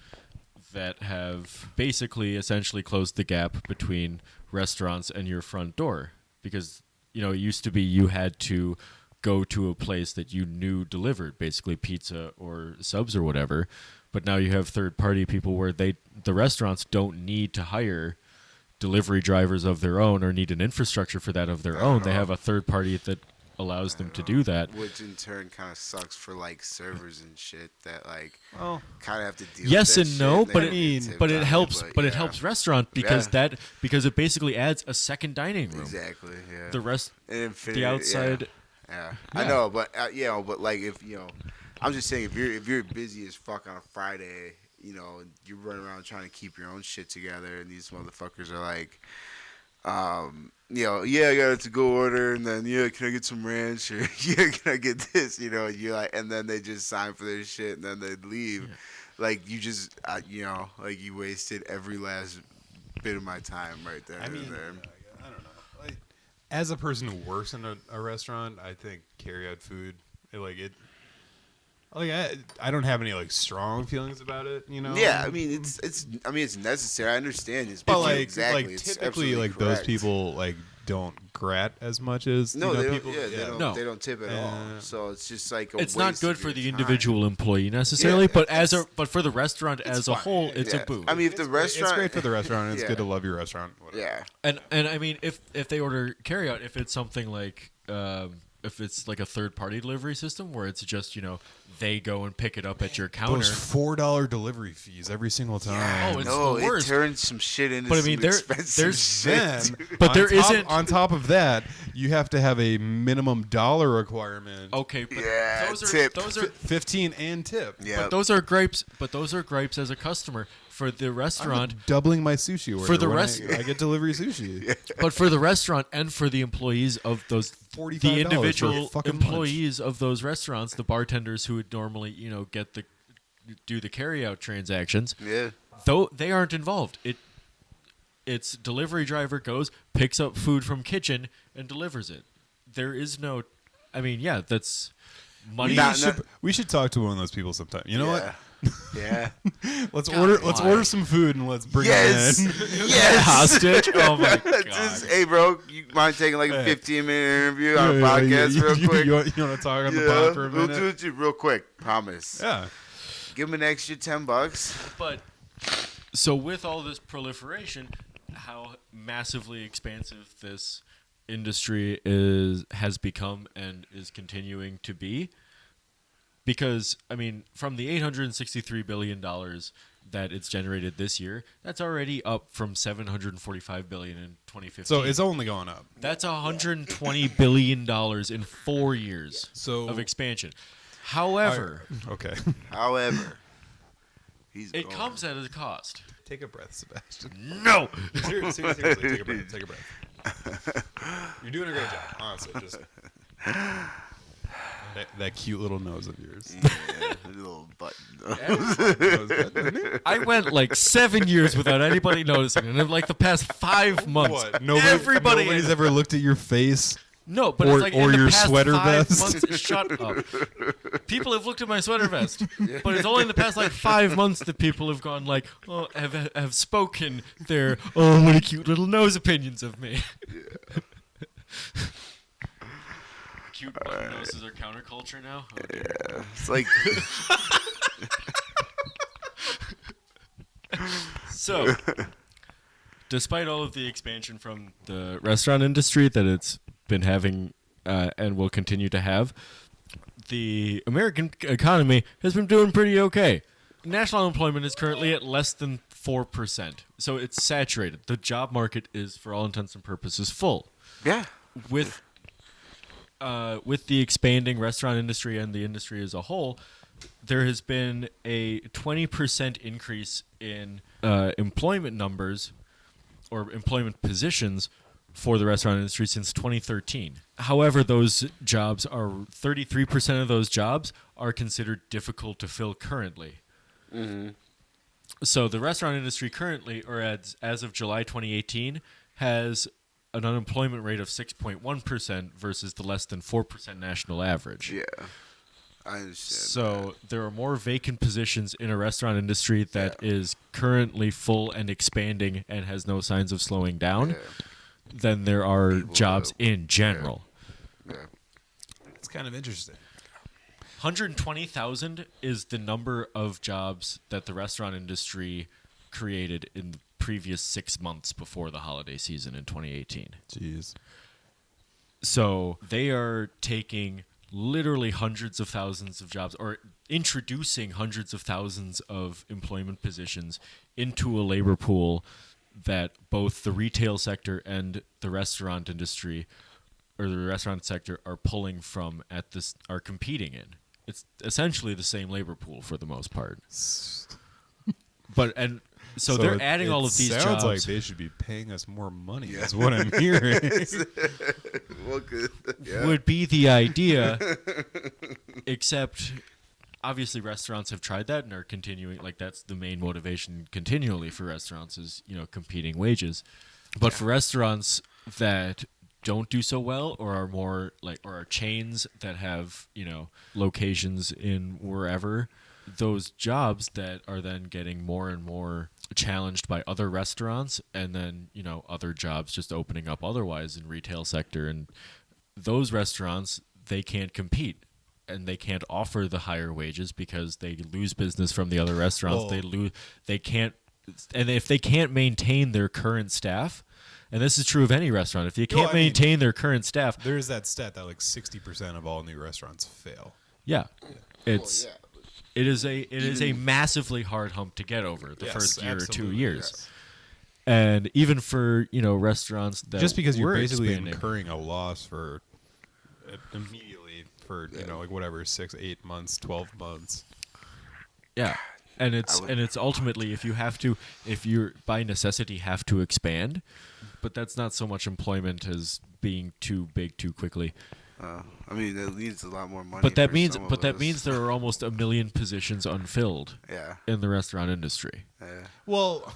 [SPEAKER 4] that have basically essentially closed the gap between restaurants and your front door. Because, it used to be you had to go to a place that you knew delivered, basically pizza or subs or whatever. But now you have third-party people where the restaurants don't need to hire delivery drivers of their own or need an infrastructure for that of their own. They have a third party that allows them to do that.
[SPEAKER 2] Which in turn kind of sucks for like servers and shit that
[SPEAKER 1] Well,
[SPEAKER 2] kind of have to deal
[SPEAKER 4] Yes
[SPEAKER 2] with that
[SPEAKER 4] and no,
[SPEAKER 2] shit,
[SPEAKER 4] but
[SPEAKER 2] and they get tipped
[SPEAKER 4] but
[SPEAKER 2] on
[SPEAKER 4] it helps.
[SPEAKER 2] but
[SPEAKER 4] But it
[SPEAKER 2] yeah.
[SPEAKER 4] helps restaurant because
[SPEAKER 2] Yeah.
[SPEAKER 4] because it basically adds a second dining room.
[SPEAKER 2] Exactly. Yeah.
[SPEAKER 4] The rest,
[SPEAKER 2] And infinity,
[SPEAKER 4] the outside.
[SPEAKER 2] Yeah.
[SPEAKER 1] Yeah.
[SPEAKER 2] I know, but but like if I'm just saying if you're busy as fuck on a Friday, you're running around trying to keep your own shit together, and these motherfuckers are like, I got a to-go order, and then can I get some ranch, or can I get this, and you're like, and then they just sign for their shit, and then they leave, like you just, like you wasted every last bit of my time right there.
[SPEAKER 1] I mean,
[SPEAKER 2] and there.
[SPEAKER 1] I don't know. Like, as a person who works in a restaurant, I think carry-out food, I don't have any strong feelings about it.
[SPEAKER 2] Yeah, I mean it's necessary. I understand it's
[SPEAKER 1] But
[SPEAKER 2] exactly. It's
[SPEAKER 1] typically
[SPEAKER 2] absolutely
[SPEAKER 1] those
[SPEAKER 2] correct.
[SPEAKER 1] people don't grat as much as
[SPEAKER 2] No, they
[SPEAKER 1] people.
[SPEAKER 2] don't.
[SPEAKER 4] No.
[SPEAKER 2] They don't tip at all. So it's just like
[SPEAKER 4] It's not
[SPEAKER 2] waste
[SPEAKER 4] good
[SPEAKER 2] of
[SPEAKER 4] for
[SPEAKER 2] your
[SPEAKER 4] the
[SPEAKER 2] time.
[SPEAKER 4] individual employee necessarily,
[SPEAKER 2] Yeah,
[SPEAKER 4] but for the restaurant as a
[SPEAKER 1] fine.
[SPEAKER 4] whole, it's
[SPEAKER 2] Yeah.
[SPEAKER 4] a boo.
[SPEAKER 2] I mean, if the restaurant,
[SPEAKER 1] It's great for the restaurant. And it's
[SPEAKER 2] Yeah.
[SPEAKER 1] good to love your restaurant. Whatever.
[SPEAKER 2] Yeah,
[SPEAKER 4] And I mean, if they order carryout, if it's something like if it's like a third party delivery system where it's just they go and pick it up at your counter.
[SPEAKER 1] Those $4 delivery fees every single time.
[SPEAKER 4] Oh, it's
[SPEAKER 2] no,
[SPEAKER 4] the worst.
[SPEAKER 2] it turns some shit into
[SPEAKER 4] But I
[SPEAKER 2] some
[SPEAKER 4] mean,
[SPEAKER 2] expensive
[SPEAKER 4] there's
[SPEAKER 2] shit.
[SPEAKER 1] Then,
[SPEAKER 4] But
[SPEAKER 1] on
[SPEAKER 4] there
[SPEAKER 1] top,
[SPEAKER 4] isn't-
[SPEAKER 1] on top of that, you have to have a minimum dollar requirement.
[SPEAKER 4] Okay, but
[SPEAKER 2] Yeah,
[SPEAKER 4] those are
[SPEAKER 2] tip.
[SPEAKER 1] 15 and tip.
[SPEAKER 2] Yeah,
[SPEAKER 4] but those are gripes. But those are gripes as a customer for the restaurant.
[SPEAKER 1] I'm doubling my sushi order
[SPEAKER 4] For the
[SPEAKER 1] when
[SPEAKER 4] rest-
[SPEAKER 1] I get delivery sushi.
[SPEAKER 4] But for the restaurant and for the employees of those,
[SPEAKER 1] $45
[SPEAKER 4] the
[SPEAKER 1] for a
[SPEAKER 4] individual
[SPEAKER 1] fucking lunch.
[SPEAKER 4] employees of those restaurants, the bartenders who would normally do the carryout transactions,
[SPEAKER 2] yeah.
[SPEAKER 4] though they aren't involved. It's delivery driver goes, picks up food from kitchen and delivers it. There is no, I mean, that's money.
[SPEAKER 1] We should talk to one of those people sometime. You know what?
[SPEAKER 2] Yeah.
[SPEAKER 1] Let's
[SPEAKER 4] God,
[SPEAKER 1] order
[SPEAKER 4] why?
[SPEAKER 1] some food and let's bring
[SPEAKER 2] Yes.
[SPEAKER 1] it in.
[SPEAKER 2] Yes.
[SPEAKER 4] Hostage. Oh my god.
[SPEAKER 2] Just, hey, bro, you mind taking like a
[SPEAKER 1] Hey.
[SPEAKER 2] 15-minute interview on a
[SPEAKER 1] Yeah,
[SPEAKER 2] podcast real quick?
[SPEAKER 1] You want to talk on the pod for a
[SPEAKER 2] we'll
[SPEAKER 1] minute?
[SPEAKER 2] do it real quick. Promise.
[SPEAKER 1] Yeah.
[SPEAKER 2] Give him an extra $10.
[SPEAKER 4] But so with all this proliferation, how massively expansive this industry has become and is continuing to be. Because I mean, from the $863 billion that it's generated this year, that's already up from $745 billion in 2015.
[SPEAKER 1] So it's only going up.
[SPEAKER 4] That's $120 billion in 4 years of expansion. However,
[SPEAKER 1] Okay.
[SPEAKER 2] However,
[SPEAKER 4] it comes at a cost.
[SPEAKER 1] Take a breath, Sebastian.
[SPEAKER 4] No.
[SPEAKER 1] Seriously, take a breath. Take a breath. You're doing a great job, honestly. Just that cute little nose of yours.
[SPEAKER 2] Yeah, a little button.
[SPEAKER 4] I went like 7 years without anybody noticing, and in like the past 5 months,
[SPEAKER 1] What?
[SPEAKER 4] everybody
[SPEAKER 1] Nobody's ever looked at your face.
[SPEAKER 4] No, but
[SPEAKER 1] Or-
[SPEAKER 4] it's like
[SPEAKER 1] or
[SPEAKER 4] in the
[SPEAKER 1] your
[SPEAKER 4] past
[SPEAKER 1] sweater
[SPEAKER 4] 5
[SPEAKER 1] vest.
[SPEAKER 4] months. Shut up. People have looked at my sweater vest, but it's only in the past like 5 months that people have gone like, oh, have spoken their what a cute little nose opinions of me. Cute button noses are counterculture now. Oh, dear.
[SPEAKER 2] Yeah, it's like
[SPEAKER 4] So, despite all of the expansion from the restaurant industry that it's been having and will continue to have, the American economy has been doing pretty okay. National unemployment is currently at less than 4%. So it's saturated. The job market is, for all intents and purposes, full.
[SPEAKER 2] yeah.
[SPEAKER 4] With the expanding restaurant industry and the industry as a whole, there has been a 20% increase in employment numbers or employment positions for the restaurant industry since 2013. However, those jobs are 33% of those jobs are considered difficult to fill currently. So the restaurant industry currently, or as of July 2018, has an unemployment rate of 6.1% versus the less than 4% national average.
[SPEAKER 2] Yeah, I understand.
[SPEAKER 4] So there are more vacant positions in a restaurant industry that is currently full and expanding and has no signs of slowing down than there are jobs in general.
[SPEAKER 2] Yeah.
[SPEAKER 1] It's kind of interesting.
[SPEAKER 4] 120,000 is the number of jobs that the restaurant industry created in the previous 6 months before the holiday season in 2018.
[SPEAKER 1] Jeez.
[SPEAKER 4] So they are taking literally hundreds of thousands of jobs, or introducing hundreds of thousands of employment positions into a labor pool that both the retail sector and the restaurant industry, or the restaurant sector, are pulling from are competing in. It's essentially the same labor pool for the most part. So they're adding all of these jobs.
[SPEAKER 1] Sounds like they should be paying us more money. Is what I'm hearing.
[SPEAKER 2] Well, good. Yeah.
[SPEAKER 4] Would be the idea, except obviously restaurants have tried that and are continuing. Like, that's the main motivation continually for restaurants is, competing wages. But for restaurants that don't do so well, or are more or are chains that have, locations in wherever, those jobs that are then getting more and more challenged by other restaurants, and then, other jobs just opening up otherwise in retail sector, and those restaurants, they can't compete. And they can't offer the higher wages because they lose business from the other restaurants. They can't, and if they can't maintain their current staff, and this is true of any restaurant, if you can't maintain their current staff,
[SPEAKER 1] there's that stat that 60% of all new restaurants fail.
[SPEAKER 4] Yeah. It is a massively hard hump to get over the first year or 2 years.
[SPEAKER 1] Yes.
[SPEAKER 4] And even for, restaurants that
[SPEAKER 1] just because you're basically
[SPEAKER 4] expanding,
[SPEAKER 1] incurring a loss for immediately for 6, 8 months, 12 months.
[SPEAKER 4] Yeah. And it's ultimately if you're by necessity have to expand, but that's not so much employment as being too big too quickly.
[SPEAKER 2] That leads to a lot more money.
[SPEAKER 4] But that means there are almost 1 million positions unfilled. In the restaurant industry.
[SPEAKER 2] Yeah.
[SPEAKER 1] Well,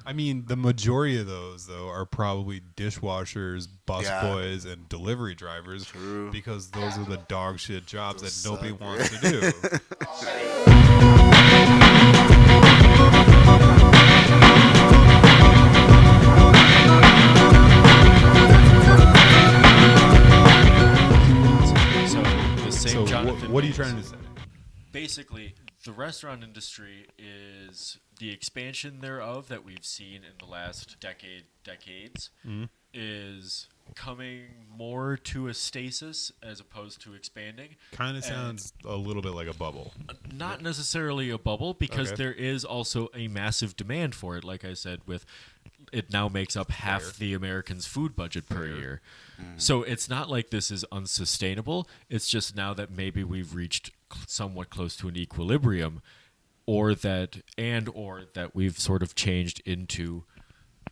[SPEAKER 1] the majority of those though are probably dishwashers, busboys, and delivery drivers.
[SPEAKER 2] True.
[SPEAKER 1] Because those are the dog shit jobs that nobody wants to do. What are you trying to say?
[SPEAKER 4] Basically, the restaurant industry is the expansion thereof that we've seen in the last decades is coming more to a stasis as opposed to expanding.
[SPEAKER 1] Kind of sounds a little bit like a bubble.
[SPEAKER 4] Not necessarily a bubble, because there is also a massive demand for it. Like I said, it now makes up half the Americans' food budget per year. So it's not like this is unsustainable. It's just now that maybe we've reached somewhat close to an equilibrium, or that we've sort of changed into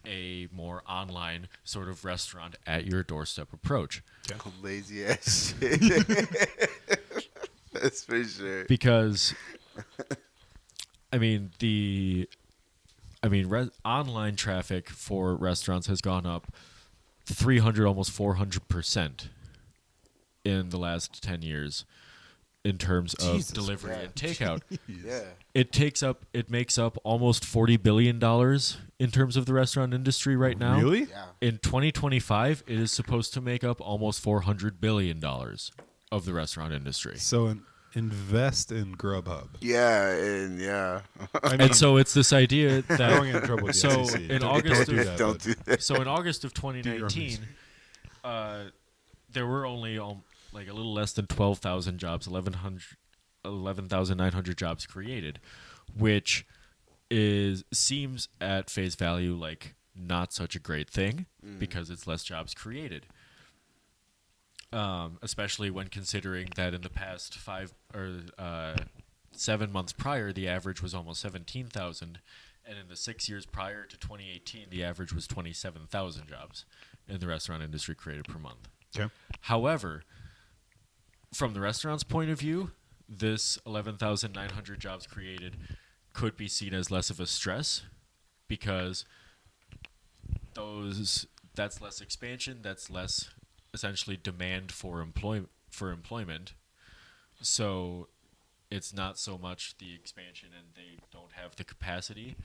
[SPEAKER 4] a more online sort of restaurant at your doorstep approach.
[SPEAKER 2] Yeah. Lazy ass shit. That's for sure.
[SPEAKER 4] Because online traffic for restaurants has gone up 300, almost 400% in the last 10 years in terms of delivery and takeout.
[SPEAKER 2] Yeah.
[SPEAKER 4] It makes up almost $40 billion in terms of the restaurant industry right now.
[SPEAKER 1] Really?
[SPEAKER 2] Yeah.
[SPEAKER 4] In 2025, it is supposed to make up almost $400 billion of the restaurant industry.
[SPEAKER 1] So invest in Grubhub.
[SPEAKER 2] Yeah, and yeah.
[SPEAKER 4] And so it's this idea that
[SPEAKER 1] I don't get in trouble with the SEC.
[SPEAKER 4] in August
[SPEAKER 2] Don't do that.
[SPEAKER 4] So in August of 2019, there were only a little less than 12,000 jobs, 11,900 jobs created, which seems at face value like not such a great thing because it's less jobs created. especially when considering that in the past 7 months prior, the average was almost 17,000, and in the 6 years prior to 2018, the average was 27,000 jobs in the restaurant industry created per month.
[SPEAKER 1] Okay.
[SPEAKER 4] However, from the restaurant's point of view, this 11,900 jobs created could be seen as less of a stress because that's less expansion, that's less essentially demand for employment. So it's not so much the expansion and they don't have the capacity.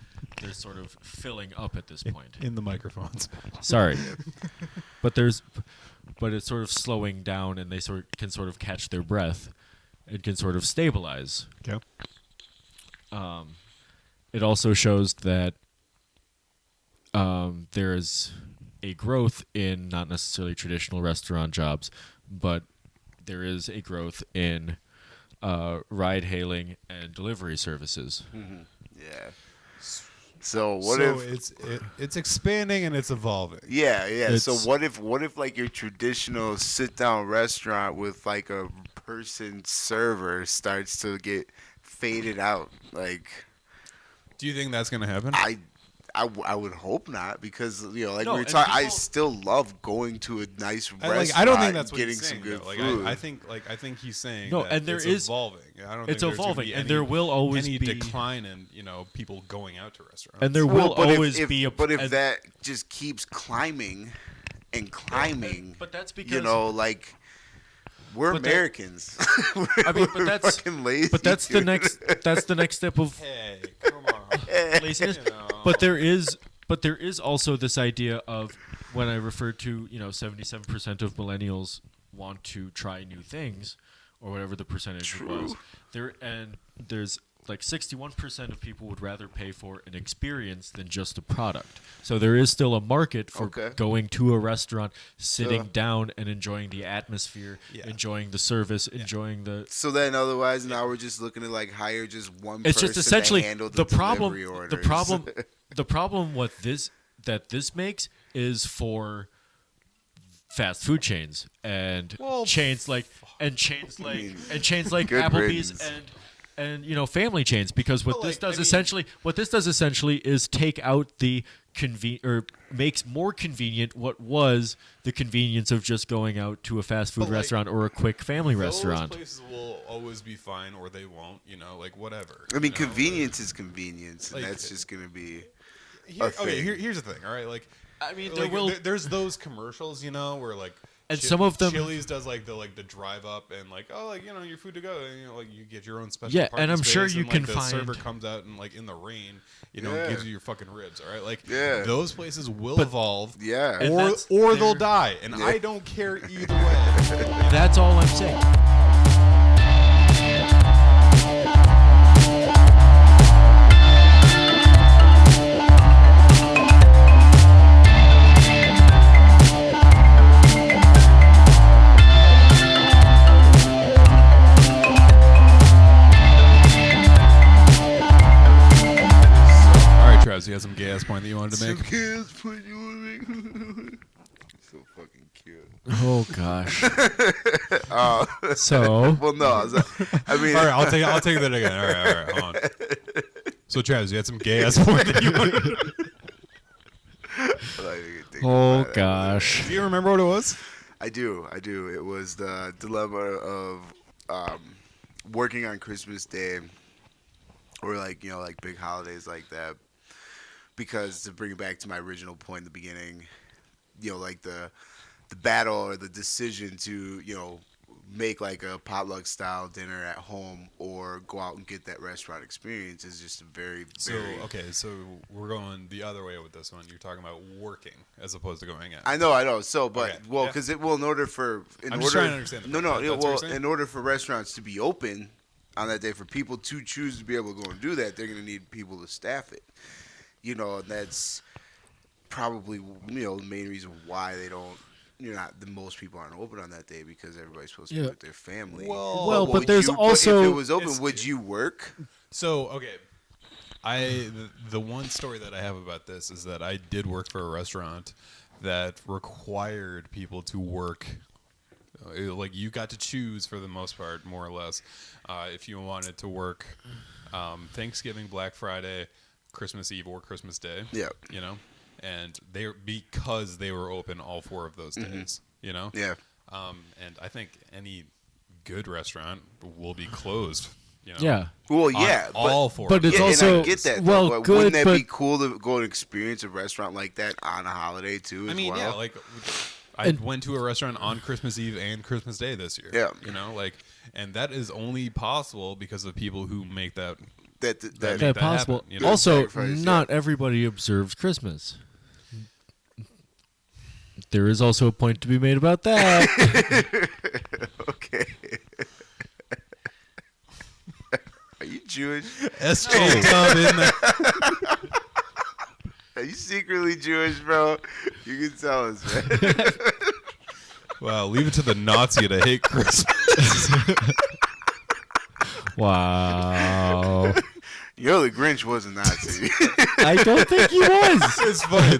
[SPEAKER 4] They're sort of filling up at this point.
[SPEAKER 1] In the microphones.
[SPEAKER 4] Sorry. but it's sort of slowing down and they can sort of catch their breath. It can sort of stabilize.
[SPEAKER 1] Okay.
[SPEAKER 4] It also shows that there's a growth in not necessarily traditional restaurant jobs, but there is a growth in ride-hailing and delivery services.
[SPEAKER 2] Mm-hmm. Yeah. So
[SPEAKER 1] it's expanding and it's evolving.
[SPEAKER 2] Yeah. So what if like your traditional sit-down restaurant with like a person server starts to get faded out? Like,
[SPEAKER 1] do you think that's going to happen?
[SPEAKER 2] I would hope not because like
[SPEAKER 4] No,
[SPEAKER 2] we were
[SPEAKER 4] and
[SPEAKER 2] talking. I
[SPEAKER 4] people-
[SPEAKER 2] still love going to a nice restaurant.
[SPEAKER 1] I don't think that's what
[SPEAKER 2] getting
[SPEAKER 1] he's saying,
[SPEAKER 2] some good
[SPEAKER 1] though.
[SPEAKER 2] food.
[SPEAKER 1] I think he's saying
[SPEAKER 4] No,
[SPEAKER 1] that
[SPEAKER 4] and there
[SPEAKER 1] it's
[SPEAKER 4] is-
[SPEAKER 1] evolving. I don't think
[SPEAKER 4] it's
[SPEAKER 1] there's gonna
[SPEAKER 4] evolving,
[SPEAKER 1] be
[SPEAKER 4] and
[SPEAKER 1] any-
[SPEAKER 4] there will always
[SPEAKER 1] any
[SPEAKER 4] be-
[SPEAKER 1] decline in people going out to restaurants.
[SPEAKER 4] And there
[SPEAKER 2] Well,
[SPEAKER 4] will
[SPEAKER 2] but
[SPEAKER 4] always be a...
[SPEAKER 2] But if
[SPEAKER 4] and-
[SPEAKER 2] that just keeps climbing and climbing,
[SPEAKER 4] But that's because...
[SPEAKER 2] like we're
[SPEAKER 4] But that-
[SPEAKER 2] Americans.
[SPEAKER 4] I mean, but that's...
[SPEAKER 2] fucking lazy.
[SPEAKER 4] But that's the
[SPEAKER 2] dude.
[SPEAKER 4] next step of
[SPEAKER 1] Hey, come on.
[SPEAKER 4] laziness.
[SPEAKER 1] You know.
[SPEAKER 4] But there is also this idea of when I refer to 77% of millennials want to try new things, or whatever the percentage was. There's like 61% of people would rather pay for an experience than just a product. So there is still a market for
[SPEAKER 2] Okay.
[SPEAKER 4] going to a restaurant, sitting
[SPEAKER 2] So-
[SPEAKER 4] down and enjoying the atmosphere,
[SPEAKER 1] Yeah.
[SPEAKER 4] enjoying the service, enjoying the...
[SPEAKER 2] So then, otherwise, now we're just looking to like hire just one
[SPEAKER 4] It's
[SPEAKER 2] person
[SPEAKER 4] just essentially
[SPEAKER 2] to handle
[SPEAKER 4] the problem.
[SPEAKER 2] delivery orders.
[SPEAKER 4] The problem with this makes is for fast food chains and
[SPEAKER 1] Well,
[SPEAKER 4] chains like
[SPEAKER 2] mean, good
[SPEAKER 4] Applebee's
[SPEAKER 2] riddance.
[SPEAKER 4] and family chains, because what
[SPEAKER 1] Well,
[SPEAKER 4] this
[SPEAKER 1] like,
[SPEAKER 4] does
[SPEAKER 1] I mean-
[SPEAKER 4] essentially is take out the makes more convenient what was the convenience of just going out to a fast food
[SPEAKER 1] But, like,
[SPEAKER 4] restaurant or a quick family restaurant.
[SPEAKER 1] Those places will always be fine, or they won't. Whatever.
[SPEAKER 2] I mean, convenience is convenience, and
[SPEAKER 1] Like-
[SPEAKER 2] that's just gonna be.
[SPEAKER 1] Here's the thing. All right, like
[SPEAKER 4] I mean,
[SPEAKER 1] there's those commercials, where like
[SPEAKER 4] And some of them-
[SPEAKER 1] Chili's does like the drive up and like your food to go, and like you get your own special.
[SPEAKER 4] Yeah,
[SPEAKER 1] parking
[SPEAKER 4] and I'm sure
[SPEAKER 1] space,
[SPEAKER 4] you
[SPEAKER 1] and,
[SPEAKER 4] can
[SPEAKER 1] like, the server
[SPEAKER 4] find-
[SPEAKER 1] comes out and like in the rain,
[SPEAKER 2] Yeah.
[SPEAKER 1] gives you your fucking ribs. All right, like
[SPEAKER 2] Yeah.
[SPEAKER 1] those places will
[SPEAKER 4] But-
[SPEAKER 1] evolve.
[SPEAKER 2] Yeah.
[SPEAKER 4] And
[SPEAKER 1] Or
[SPEAKER 4] that's
[SPEAKER 1] they'll
[SPEAKER 4] their-
[SPEAKER 1] die, and
[SPEAKER 2] Yeah.
[SPEAKER 1] I don't care either way.
[SPEAKER 4] That's all I'm saying.
[SPEAKER 1] All right, Travis, you had some gay ass point that you wanted to make.
[SPEAKER 2] Some kids put you on me. So fucking cute.
[SPEAKER 4] Oh gosh. So
[SPEAKER 2] Well, no, I mean,
[SPEAKER 1] All right, I'll take that again. All right, hold on. So, Travis, you had some gay ass point that you wanted to
[SPEAKER 4] oh gosh.
[SPEAKER 1] Do you remember what it was?
[SPEAKER 2] I do. It was the dilemma of working on Christmas Day, or like big holidays like that. Because to bring it back to my original point in the beginning, like the battle or the decision to make like a potluck style dinner at home or go out and get that restaurant experience is just a very
[SPEAKER 1] So,
[SPEAKER 2] very.
[SPEAKER 1] okay, so we're going the other way with this one. You're talking about working as opposed to going out.
[SPEAKER 2] I know. So, but
[SPEAKER 1] Okay,
[SPEAKER 2] well,
[SPEAKER 1] yeah.
[SPEAKER 2] because in order for
[SPEAKER 1] I'm just trying to understand the
[SPEAKER 2] No,
[SPEAKER 1] point. That's what you're saying?
[SPEAKER 2] in order for restaurants to be open on that day, for people to choose to be able to go and do that, they're going to need people to staff it. And that's probably the main reason why they don't. Most people aren't open on that day because everybody's supposed to be
[SPEAKER 4] Yeah.
[SPEAKER 2] with their family.
[SPEAKER 1] Well,
[SPEAKER 4] but
[SPEAKER 2] would
[SPEAKER 4] there's
[SPEAKER 2] if
[SPEAKER 4] also-
[SPEAKER 2] it was open,
[SPEAKER 1] It's-
[SPEAKER 2] would you work?
[SPEAKER 1] So, okay, the one story that I have about this is that I did work for a restaurant that required people to work Like you got to choose for the most part, more or less, if you wanted to work Thanksgiving, Black Friday, Christmas Eve, or Christmas Day.
[SPEAKER 2] Yeah.
[SPEAKER 1] You know, and because they were open all 4 of those days. You know.
[SPEAKER 2] Yeah.
[SPEAKER 1] And I think any good restaurant will be closed. You know.
[SPEAKER 4] Yeah.
[SPEAKER 2] Well,
[SPEAKER 1] on
[SPEAKER 2] yeah,
[SPEAKER 1] all 4.
[SPEAKER 4] but
[SPEAKER 1] of them.
[SPEAKER 4] it's
[SPEAKER 2] yeah,
[SPEAKER 4] also
[SPEAKER 2] and I get that.
[SPEAKER 4] well,
[SPEAKER 2] But
[SPEAKER 4] good,
[SPEAKER 2] wouldn't that
[SPEAKER 4] but
[SPEAKER 2] be cool to go and experience a restaurant like that on a holiday too?
[SPEAKER 1] I mean,
[SPEAKER 2] well?
[SPEAKER 1] yeah, like I went to a restaurant on Christmas Eve and Christmas Day this year.
[SPEAKER 2] Yeah.
[SPEAKER 1] You know, like, and that is only possible because of people who make that.
[SPEAKER 2] that
[SPEAKER 1] Yeah,
[SPEAKER 4] yeah, possible.
[SPEAKER 1] happen, you know?
[SPEAKER 4] Also,
[SPEAKER 2] Sacrifice, yeah.
[SPEAKER 4] not everybody observes Christmas. There is also a point to be made about that.
[SPEAKER 2] Okay. Are you Jewish?
[SPEAKER 1] SJ Dub in there.
[SPEAKER 2] Are you secretly Jewish, bro? You can tell us, man.
[SPEAKER 1] Wow, leave it to the Nazi to hate Christmas.
[SPEAKER 4] Wow.
[SPEAKER 2] Yo, the Grinch was a Nazi.
[SPEAKER 4] I don't think he was.
[SPEAKER 1] It's funny.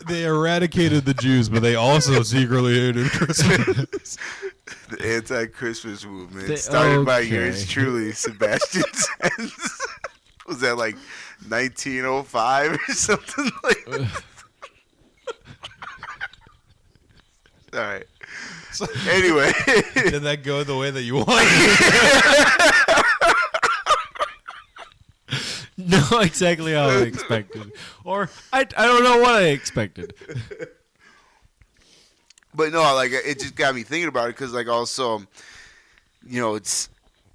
[SPEAKER 1] They eradicated the Jews, but they also secretly hated Christmas.
[SPEAKER 2] The anti-Christmas movement
[SPEAKER 4] They-
[SPEAKER 2] started by
[SPEAKER 4] okay.
[SPEAKER 2] yours truly, Sebastian. Was that like 1905 or something like that? All right.
[SPEAKER 1] So-
[SPEAKER 2] Anyway,
[SPEAKER 1] Did that go the way that you wanted?
[SPEAKER 4] Not exactly how I expected. Or I don't know what I expected.
[SPEAKER 2] but no, like it just got me thinking about it because, like, also, you know, it's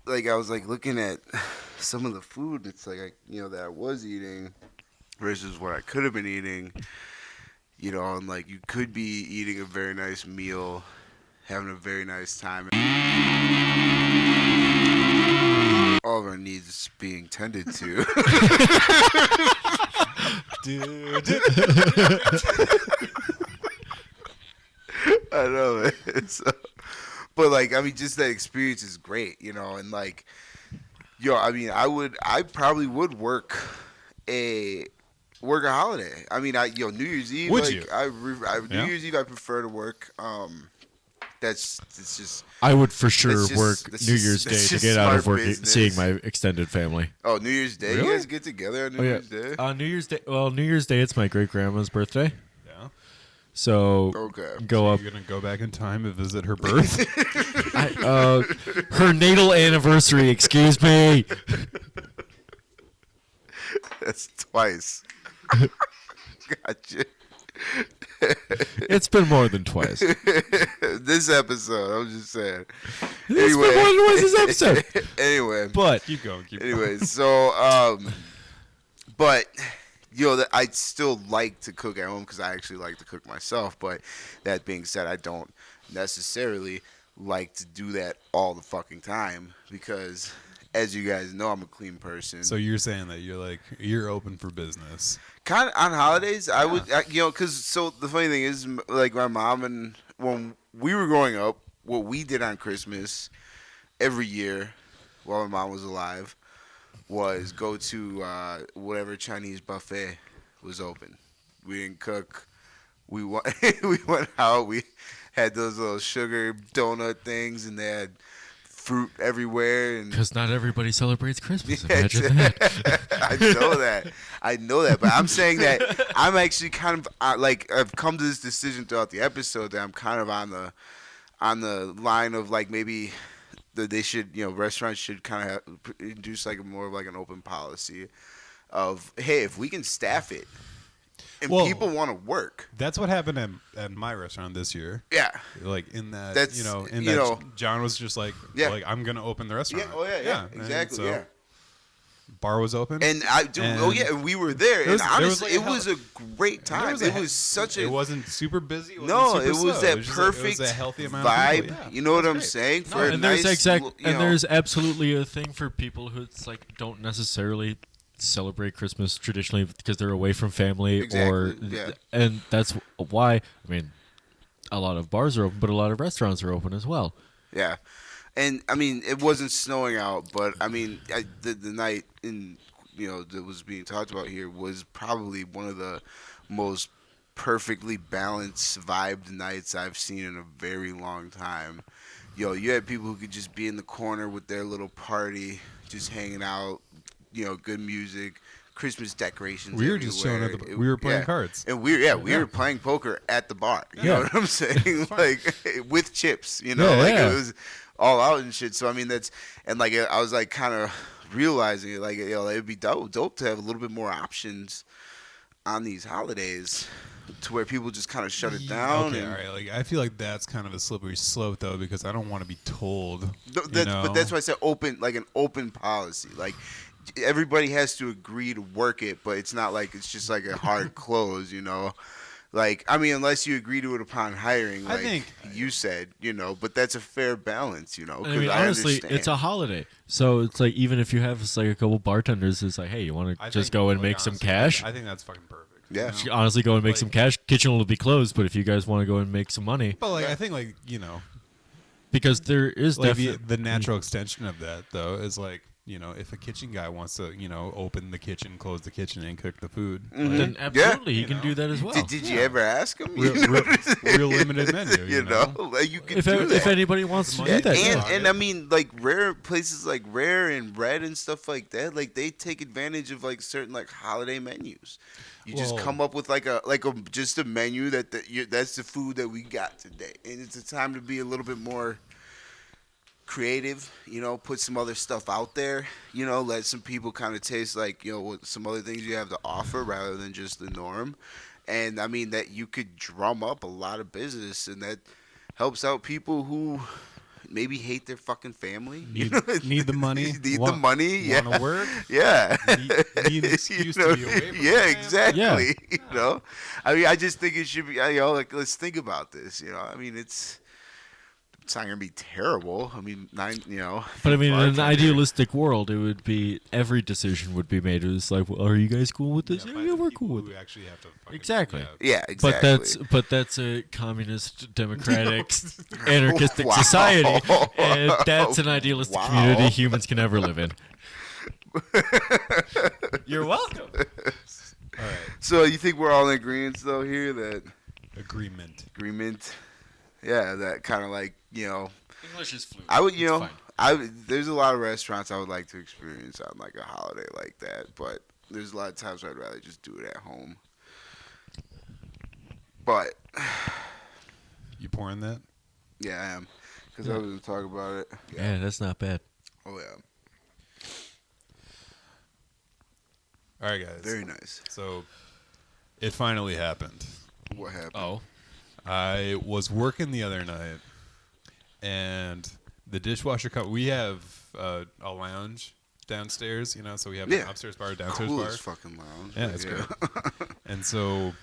[SPEAKER 2] like I was like looking at some of the food. It's like that I was eating versus what I could have been eating. You know, and like you could be eating a very nice meal, having a very nice time. All of our needs being tended to.
[SPEAKER 1] Dude.
[SPEAKER 2] I know, man. So, but like, I mean, just that experience is great, you know, and like, I mean, I probably would work a holiday. I mean, New Year's Eve.
[SPEAKER 1] Would
[SPEAKER 2] like,
[SPEAKER 1] you?
[SPEAKER 2] New Year's Eve, I prefer to work. It's just.
[SPEAKER 4] I would for sure
[SPEAKER 2] That's just-
[SPEAKER 4] work
[SPEAKER 2] that's
[SPEAKER 4] New
[SPEAKER 2] just-
[SPEAKER 4] Year's Day
[SPEAKER 2] that's
[SPEAKER 4] to
[SPEAKER 2] just
[SPEAKER 4] get out of
[SPEAKER 2] smart
[SPEAKER 4] work,
[SPEAKER 2] business.
[SPEAKER 4] seeing my extended family.
[SPEAKER 2] Oh, New Year's Day. You
[SPEAKER 1] Really?
[SPEAKER 2] guys get together on New
[SPEAKER 4] Oh, yeah.
[SPEAKER 2] Year's Day.
[SPEAKER 4] New Year's Day. Well, New Year's Day, it's my great grandma's birthday,
[SPEAKER 1] Yeah.
[SPEAKER 4] so
[SPEAKER 2] Okay.
[SPEAKER 4] go up.
[SPEAKER 1] You're gonna go back in time and visit her birth.
[SPEAKER 4] Her natal anniversary. Excuse me.
[SPEAKER 2] That's twice. Gotcha.
[SPEAKER 4] It's been more than twice.
[SPEAKER 2] This episode, I'm just saying.
[SPEAKER 4] It's been more than twice this episode.
[SPEAKER 2] Anyway.
[SPEAKER 4] But
[SPEAKER 1] Keep going.
[SPEAKER 2] Anyway, so but I'd still like to cook at home because I actually like to cook myself. But that being said, I don't necessarily like to do that all the fucking time because, as you guys know, I'm a clean person.
[SPEAKER 1] So you're saying that you're open for business.
[SPEAKER 2] Kind of on holidays, I would, because so the funny thing is, like my mom and when we were growing up, what we did on Christmas every year while my mom was alive was go to whatever Chinese buffet was open. We didn't cook. We went, we went out. We had those little sugar donut things, and they had fruit everywhere. And
[SPEAKER 4] because not everybody celebrates Christmas.
[SPEAKER 2] Yeah,
[SPEAKER 4] Imagine that.
[SPEAKER 2] I know that, but I'm saying that I'm actually kind of like I've come to this decision throughout the episode that I'm kind of on the line of like maybe that they should, restaurants should kind of introduce like more of like an open policy of, hey, if we can staff it and
[SPEAKER 1] Well,
[SPEAKER 2] people want to work.
[SPEAKER 1] That's what happened at my restaurant this year.
[SPEAKER 2] Yeah.
[SPEAKER 1] Like in that,
[SPEAKER 2] That's,
[SPEAKER 1] John was just like, I'm gonna open the restaurant.
[SPEAKER 2] Yeah,
[SPEAKER 1] And
[SPEAKER 2] exactly.
[SPEAKER 1] so
[SPEAKER 2] Yeah.
[SPEAKER 1] Bar was open,
[SPEAKER 2] And we were there,
[SPEAKER 1] There was-
[SPEAKER 2] and
[SPEAKER 1] there
[SPEAKER 2] honestly,
[SPEAKER 1] was like
[SPEAKER 2] it was a great time.
[SPEAKER 1] There
[SPEAKER 2] It was such a
[SPEAKER 1] It wasn't super busy. It
[SPEAKER 2] no,
[SPEAKER 1] wasn't
[SPEAKER 2] it
[SPEAKER 1] super
[SPEAKER 2] was
[SPEAKER 1] slow.
[SPEAKER 2] that
[SPEAKER 1] It was
[SPEAKER 2] perfect
[SPEAKER 1] it was a healthy amount of
[SPEAKER 2] vibe.
[SPEAKER 1] people. Yeah,
[SPEAKER 2] You know what I'm
[SPEAKER 1] great.
[SPEAKER 2] saying?
[SPEAKER 4] No,
[SPEAKER 2] For a
[SPEAKER 4] and there's
[SPEAKER 2] nice,
[SPEAKER 4] there's absolutely a thing for people who it's like don't necessarily celebrate Christmas traditionally because they're away from family
[SPEAKER 2] Exactly, yeah.
[SPEAKER 4] and that's why I mean a lot of bars are open, but a lot of restaurants are open as well.
[SPEAKER 2] yeah. And I mean, it wasn't snowing out, but I mean, the night that was being talked about here was probably one of the most perfectly balanced vibed nights I've seen in a very long time. Yo, you had people who could just be in the corner with their little party, just hanging out, good music, Christmas decorations.
[SPEAKER 1] We were just showing
[SPEAKER 2] everywhere.
[SPEAKER 1] up. We were playing cards.
[SPEAKER 2] And we were playing poker at the bar. You know what I'm saying? Like with chips, it was all out and shit. So I mean I was like kind of realizing it, like it'd be dope to have a little bit more options on these holidays, to where people just kind of shut it down.
[SPEAKER 1] Okay, all right. Like I feel like that's kind of a slippery slope though, because I don't want to be told.
[SPEAKER 2] But that's why I said open, like an open policy. Like everybody has to agree to work it, but it's not like it's just like a hard close. Like, I mean, unless you agree to it upon hiring, like
[SPEAKER 1] I think
[SPEAKER 2] you said, but that's a fair balance,
[SPEAKER 4] I mean, honestly, it's a holiday. So it's like, even if you have like a couple bartenders, it's like, hey, you want to just go and make some cash?
[SPEAKER 1] I think that's fucking perfect.
[SPEAKER 2] Yeah.
[SPEAKER 4] Honestly, go and make some cash. Kitchen will be closed, but if you guys want to go and make some money.
[SPEAKER 1] But like, I think like,
[SPEAKER 4] because there is
[SPEAKER 1] like
[SPEAKER 4] definitely
[SPEAKER 1] the natural extension of that though is like, if a kitchen guy wants to, open the kitchen, close the kitchen, and cook the food,
[SPEAKER 4] then absolutely he can do that as well.
[SPEAKER 2] Did you ever ask him?
[SPEAKER 1] Real limited menu,
[SPEAKER 2] Like you can
[SPEAKER 4] if anybody wants to do that,
[SPEAKER 2] and I mean, like rare places like Rare and Red and stuff like that, like they take advantage of like certain like holiday menus. You just come up with like a just a menu that's the food that we got today, and it's a time to be a little bit more creative, put some other stuff out there, let some people kind of taste like, what some other things you have to offer rather than just the norm. And I mean that you could drum up a lot of business, and that helps out people who maybe hate their fucking family.
[SPEAKER 1] Need the money.
[SPEAKER 2] The money. Yeah.
[SPEAKER 1] Want to work.
[SPEAKER 2] Yeah.
[SPEAKER 1] Need an excuse to be away from
[SPEAKER 2] exactly.
[SPEAKER 1] Yeah.
[SPEAKER 2] I mean, I just think it should be, like, let's think about this, I mean, it's not gonna be terrible. I mean, but
[SPEAKER 4] I mean, in an idealistic world, it would be every decision would be made. It was like, well, are you guys cool with this? Yeah, we're cool with it.
[SPEAKER 1] Actually have to
[SPEAKER 4] Exactly.
[SPEAKER 2] Yeah, exactly.
[SPEAKER 4] But that's a communist, democratic, anarchistic society, and that's an idealistic community humans can never live in. You're welcome.
[SPEAKER 1] All right.
[SPEAKER 2] So you think we're all in agreement though here that
[SPEAKER 1] agreement?
[SPEAKER 2] Yeah, that kind of like,
[SPEAKER 4] English is fluid.
[SPEAKER 2] I would, there's a lot of restaurants I would like to experience on like a holiday like that, but there's a lot of times I'd rather just do it at home. But
[SPEAKER 1] you pouring that?
[SPEAKER 2] Yeah, I am, because I was going to talk about it.
[SPEAKER 4] Yeah, that's not bad.
[SPEAKER 2] Oh yeah.
[SPEAKER 1] All right, guys.
[SPEAKER 2] Very nice.
[SPEAKER 1] So it finally happened.
[SPEAKER 2] What happened?
[SPEAKER 4] Oh.
[SPEAKER 1] I was working the other night, and the dishwasher we have a lounge downstairs, so we have an upstairs bar, downstairs bar.
[SPEAKER 2] Fucking lounge.
[SPEAKER 1] Yeah, it's great. And so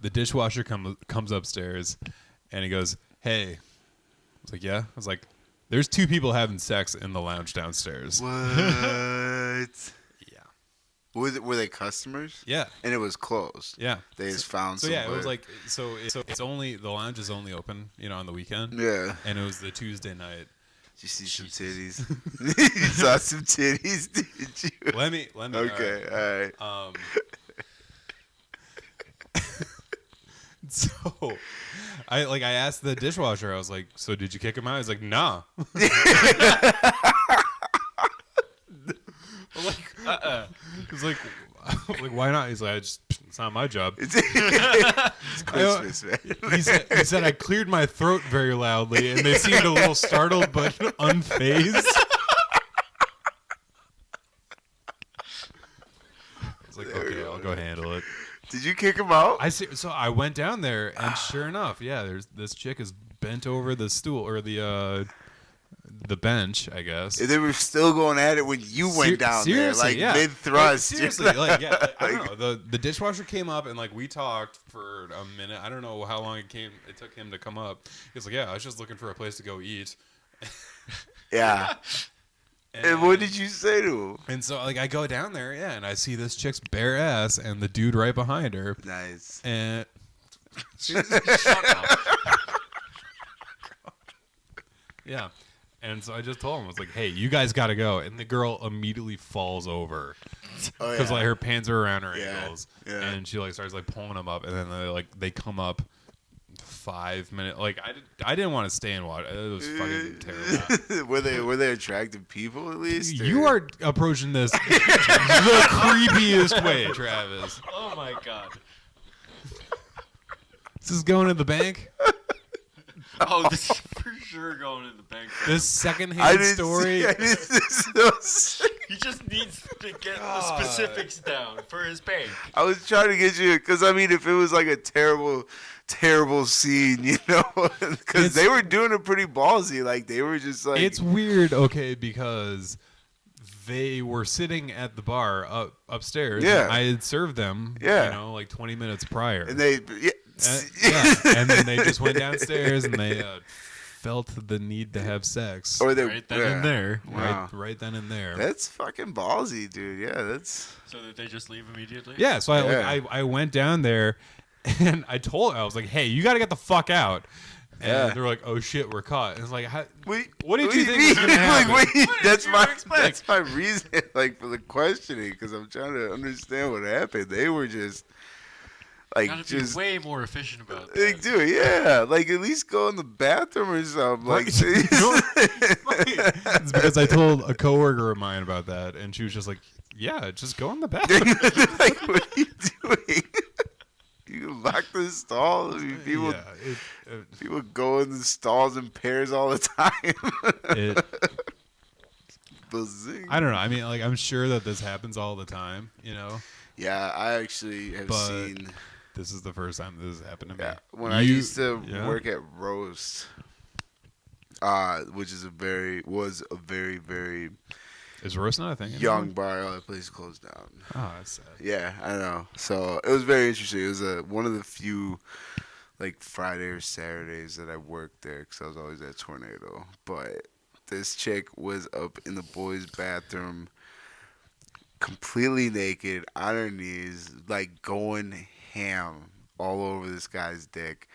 [SPEAKER 1] the dishwasher comes upstairs, and he goes, "Hey," I was like, "Yeah." I was like, "There's two people having sex in the lounge downstairs."
[SPEAKER 2] What? Were they customers?
[SPEAKER 1] Yeah.
[SPEAKER 2] And it was closed.
[SPEAKER 1] Yeah.
[SPEAKER 2] They just found.
[SPEAKER 1] So yeah, it was like it's only the lounge is only open, on the weekend.
[SPEAKER 2] Yeah.
[SPEAKER 1] And it was the Tuesday night.
[SPEAKER 2] Did you see some titties? You saw some titties, did you?
[SPEAKER 1] Let me.
[SPEAKER 2] Okay, all right.
[SPEAKER 1] So, I asked the dishwasher. I was like, "So did you kick him out?" He's like, "Nah." He's like, "Why not?" He's like, "It's not my job."
[SPEAKER 2] It's Christmas, man.
[SPEAKER 1] He said I cleared my throat very loudly, and they seemed a little startled but unfazed. I was like, "Okay, I'll go handle it."
[SPEAKER 2] Did you kick him out?
[SPEAKER 1] So I went down there, and sure enough, there's this chick is bent over the stool or the bench, I guess.
[SPEAKER 2] They were still going at it when you went down there, like mid thrust.
[SPEAKER 1] Seriously, I don't know. The dishwasher came up, and we talked for a minute. I don't know how long it took him to come up. He's like, "Yeah, I was just looking for a place to go eat."
[SPEAKER 2] Yeah. And what did you say to him?
[SPEAKER 1] And so, I go down there, and I see this chick's bare ass and the dude right behind her.
[SPEAKER 2] Nice.
[SPEAKER 1] And shut up. Yeah. And so I just told him, I was like, hey, you guys got to go. And the girl immediately falls over because like her pants are around her ankles.
[SPEAKER 2] Yeah.
[SPEAKER 1] And she like starts like pulling them up. And then they come up 5 minutes. Like I didn't want to stay and watch. It was fucking terrible.
[SPEAKER 2] Were they attractive people at least?
[SPEAKER 1] You are approaching this the creepiest way, Travis.
[SPEAKER 4] Oh my god.
[SPEAKER 1] This is going to the bank.
[SPEAKER 4] Oh, this is for sure going in the bank.
[SPEAKER 1] This secondhand story.
[SPEAKER 2] He
[SPEAKER 4] just needs to get the specifics down for his bank.
[SPEAKER 2] I was trying to get you, because I mean, if it was like a terrible scene, you know, because they were doing it pretty ballsy. Like they were just like,
[SPEAKER 1] it's weird, okay, because they were sitting at the bar upstairs.
[SPEAKER 2] Yeah,
[SPEAKER 1] I had served them.
[SPEAKER 2] Yeah,
[SPEAKER 1] you know, like 20 minutes prior,
[SPEAKER 2] and they.
[SPEAKER 1] And then they just went downstairs and they felt the need to have sex.
[SPEAKER 2] Or they
[SPEAKER 4] right then and there.
[SPEAKER 2] Wow.
[SPEAKER 1] Right then and there.
[SPEAKER 2] That's fucking ballsy, dude. Yeah, that's.
[SPEAKER 4] So that they just leave immediately?
[SPEAKER 1] Yeah, so I went down there and I was like, hey, you got to get the fuck out. And they're like, oh shit, we're caught. And it's like, what did you think was going to happen?
[SPEAKER 2] That's my reason, like, for the questioning, because I'm trying to understand what happened. They were just. Like,
[SPEAKER 4] gotta
[SPEAKER 2] just
[SPEAKER 4] be way more efficient about that.
[SPEAKER 2] They do, yeah. Like, at least go in the bathroom or something. Like,
[SPEAKER 1] it's because I told a coworker of mine about that, and she was just like, "Yeah, just go in the bathroom."
[SPEAKER 2] Like, what are you doing? You lock the stall. I mean, people go in the stalls in pairs all the time.
[SPEAKER 1] I don't know. I mean, like, I'm sure that this happens all the time. You know.
[SPEAKER 2] Yeah, I actually have seen.
[SPEAKER 1] This is the first time this has happened to me.
[SPEAKER 2] Yeah, when I used to work at Roast, which is was a very
[SPEAKER 1] is Roast not a thing?
[SPEAKER 2] Young bar. Oh, that place closed down.
[SPEAKER 1] Oh, that's sad.
[SPEAKER 2] Yeah, I know. So it was very interesting. It was one of the few like Friday or Saturdays that I worked there because I was always at Tornado. But this chick was up in the boys' bathroom, completely naked, on her knees, like going ham all over this guy's dick.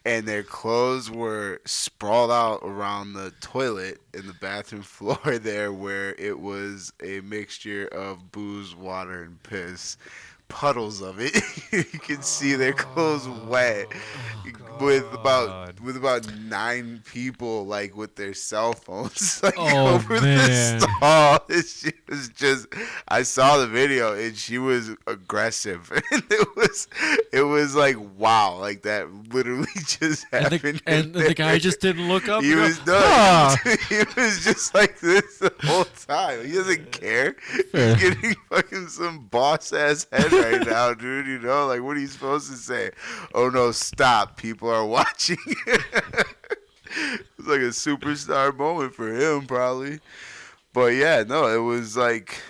[SPEAKER 2] And their clothes were sprawled out around the toilet in the bathroom floor there, where it was a mixture of booze, water, and piss. Puddles of it. You can see their clothes wet with about 9 people, like, with their cell phones, like, over the stall. She was just, I saw the video and she was aggressive, and it was like, wow, like, that literally just happened.
[SPEAKER 4] And the guy just didn't look up.
[SPEAKER 2] He was done. He was just like this the whole time. He doesn't care. He's getting fucking some boss ass head right now, dude. You know, like, what are you supposed to say? Oh no, stop! People are watching. It's like a superstar moment for him, probably. But yeah, no, it was like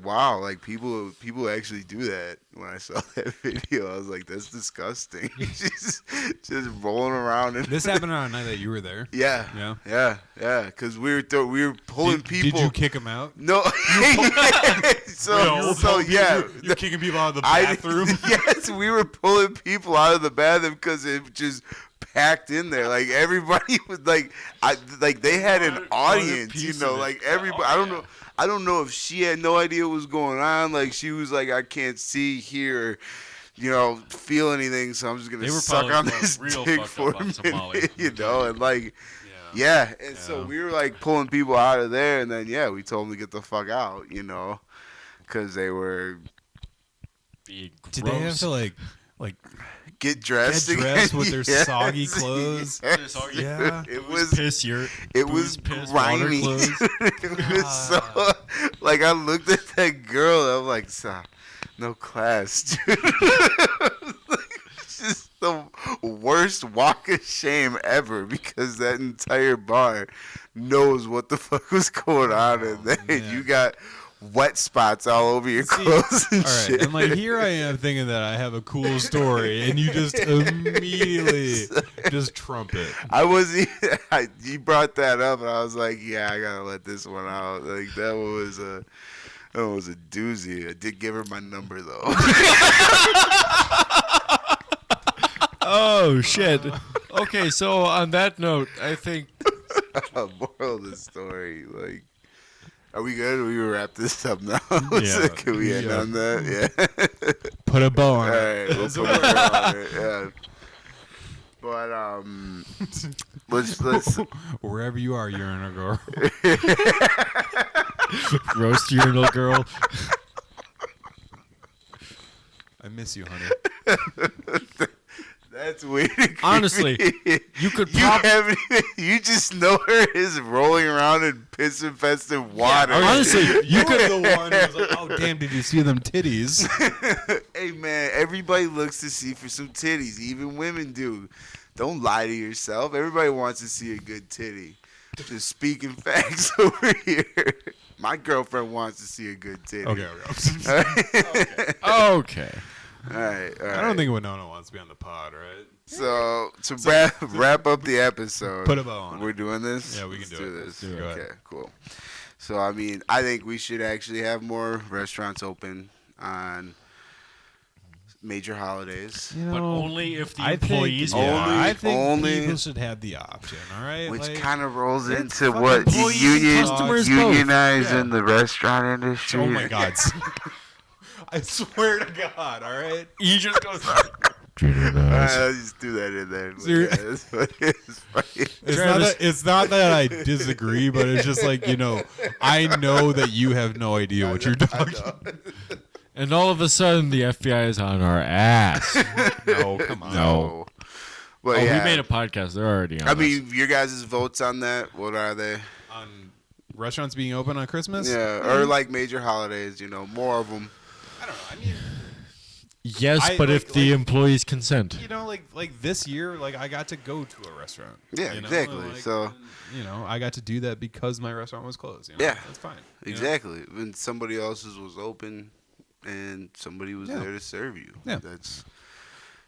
[SPEAKER 2] wow, like people actually do that. When I saw that video, I was like, that's disgusting. just rolling around.
[SPEAKER 1] This happened on a night that you were there.
[SPEAKER 2] Yeah. Because we were pulling people.
[SPEAKER 1] Did you kick them out?
[SPEAKER 2] No. So yeah,
[SPEAKER 1] you're kicking people out of the bathroom.
[SPEAKER 2] Yes, we were pulling people out of the bathroom because it just packed in there. Like, everybody was like, they had an audience, you know, like everybody. I don't know if she had no idea what was going on. Like, she was like, I can't see, hear, you know, feel anything, so I'm just gonna suck on this dick for a minute, you know, and like, and so we were like pulling people out of there, and then we told them to get the fuck out, you know, because they were
[SPEAKER 4] being gross.
[SPEAKER 1] Did they have to like
[SPEAKER 2] get dressed
[SPEAKER 1] with their soggy clothes?
[SPEAKER 2] Yeah. It was
[SPEAKER 4] piss.
[SPEAKER 2] It was
[SPEAKER 4] piss,
[SPEAKER 2] grimy. It was so, like, I looked at that girl, and I'm like, no class, dude. It's just the worst walk of shame ever, because that entire bar knows what the fuck was going on in there. Man. You got wet spots all over your clothes and shit.
[SPEAKER 1] And like, here I am thinking that I have a cool story, and you just immediately just trump it.
[SPEAKER 2] You brought that up, and I was like, yeah, I gotta let this one out. Like, that was a doozy. I did give her my number though.
[SPEAKER 4] Oh shit. Okay, so on that note, I think
[SPEAKER 2] Moral of the story, like, are we good? We will wrap this up now.
[SPEAKER 1] Yeah.
[SPEAKER 2] Can we end
[SPEAKER 1] Yeah.
[SPEAKER 2] on that? Yeah.
[SPEAKER 1] Put a bow on
[SPEAKER 2] All
[SPEAKER 1] it.
[SPEAKER 2] right, we'll put a bow on it. Yeah. But let's
[SPEAKER 1] Wherever you are, urinal girl.
[SPEAKER 4] Roast urinal girl.
[SPEAKER 1] I miss you, honey.
[SPEAKER 2] That's weird. and
[SPEAKER 4] Honestly,
[SPEAKER 2] creepy.
[SPEAKER 4] you could
[SPEAKER 2] You haven't even, you just know her is rolling around in piss infested water.
[SPEAKER 4] honestly,
[SPEAKER 1] You could be the one who's like, oh damn, did you see them titties?
[SPEAKER 2] Hey man, everybody looks to see for some titties. Even women do. Don't lie to yourself. Everybody wants to see a good titty. Just speaking facts over here. My girlfriend wants to see a good titty.
[SPEAKER 1] Okay.
[SPEAKER 4] Okay.
[SPEAKER 2] All right.
[SPEAKER 1] I don't think Winona wants to be on the pod, right?
[SPEAKER 2] So to wrap up the episode.
[SPEAKER 1] Put a bow on it.
[SPEAKER 2] We're doing this?
[SPEAKER 1] Yeah, we can
[SPEAKER 2] Let's
[SPEAKER 1] do it.
[SPEAKER 2] this.
[SPEAKER 1] Do it. Go ahead.
[SPEAKER 2] Okay, cool. So I mean, I think we should actually have more restaurants open on major holidays.
[SPEAKER 1] You
[SPEAKER 4] But
[SPEAKER 1] know,
[SPEAKER 4] only if the
[SPEAKER 1] I think,
[SPEAKER 4] employees
[SPEAKER 1] yeah,
[SPEAKER 2] Only-
[SPEAKER 1] I think
[SPEAKER 2] only-
[SPEAKER 1] people should have the option, all right?
[SPEAKER 2] Which
[SPEAKER 1] Like,
[SPEAKER 2] kind of rolls
[SPEAKER 1] it's
[SPEAKER 2] into
[SPEAKER 1] fucking
[SPEAKER 2] what
[SPEAKER 1] employees and
[SPEAKER 2] union
[SPEAKER 1] customers
[SPEAKER 4] both.
[SPEAKER 2] unionize
[SPEAKER 1] Yeah.
[SPEAKER 2] in the restaurant industry.
[SPEAKER 1] oh my God. I swear to God, all right?
[SPEAKER 4] he just goes.
[SPEAKER 2] I'll just do that in there.
[SPEAKER 1] Ser-
[SPEAKER 2] Yeah, that's what it is.
[SPEAKER 1] It's not that I disagree, but it's just like, I know that you have no idea what you're talking about.
[SPEAKER 4] And all of a sudden, the FBI is on our ass.
[SPEAKER 1] No, come on.
[SPEAKER 2] No. But
[SPEAKER 4] Oh,
[SPEAKER 2] yeah.
[SPEAKER 4] we made a podcast. They're already on
[SPEAKER 2] I
[SPEAKER 4] us.
[SPEAKER 2] mean, your guys' votes on that, what are they?
[SPEAKER 1] On restaurants being open on Christmas?
[SPEAKER 2] Yeah, or like major holidays, more of them.
[SPEAKER 1] I don't know. I mean,
[SPEAKER 4] yes, but if the employees consent.
[SPEAKER 1] like this year, like I got to go to a restaurant.
[SPEAKER 2] Yeah,
[SPEAKER 1] you know?
[SPEAKER 2] exactly.
[SPEAKER 1] Like,
[SPEAKER 2] So,
[SPEAKER 1] I got to do that because my restaurant was closed.
[SPEAKER 2] Yeah.
[SPEAKER 1] That's fine. you know?
[SPEAKER 2] exactly. When somebody else's was open and somebody was
[SPEAKER 1] Yeah.
[SPEAKER 2] there to serve you.
[SPEAKER 1] Yeah.
[SPEAKER 2] That's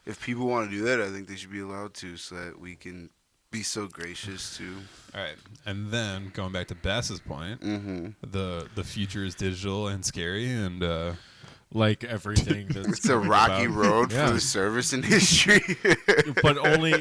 [SPEAKER 2] if people want to do that, I think they should be allowed to, so that we can be so gracious to.
[SPEAKER 1] All right, and then going back to Bass's point,
[SPEAKER 2] Mm-hmm.
[SPEAKER 1] the future is digital and scary, and
[SPEAKER 4] Like everything that's
[SPEAKER 2] It's a rocky
[SPEAKER 4] about-
[SPEAKER 2] road
[SPEAKER 4] Yeah.
[SPEAKER 2] for the service industry.
[SPEAKER 4] but only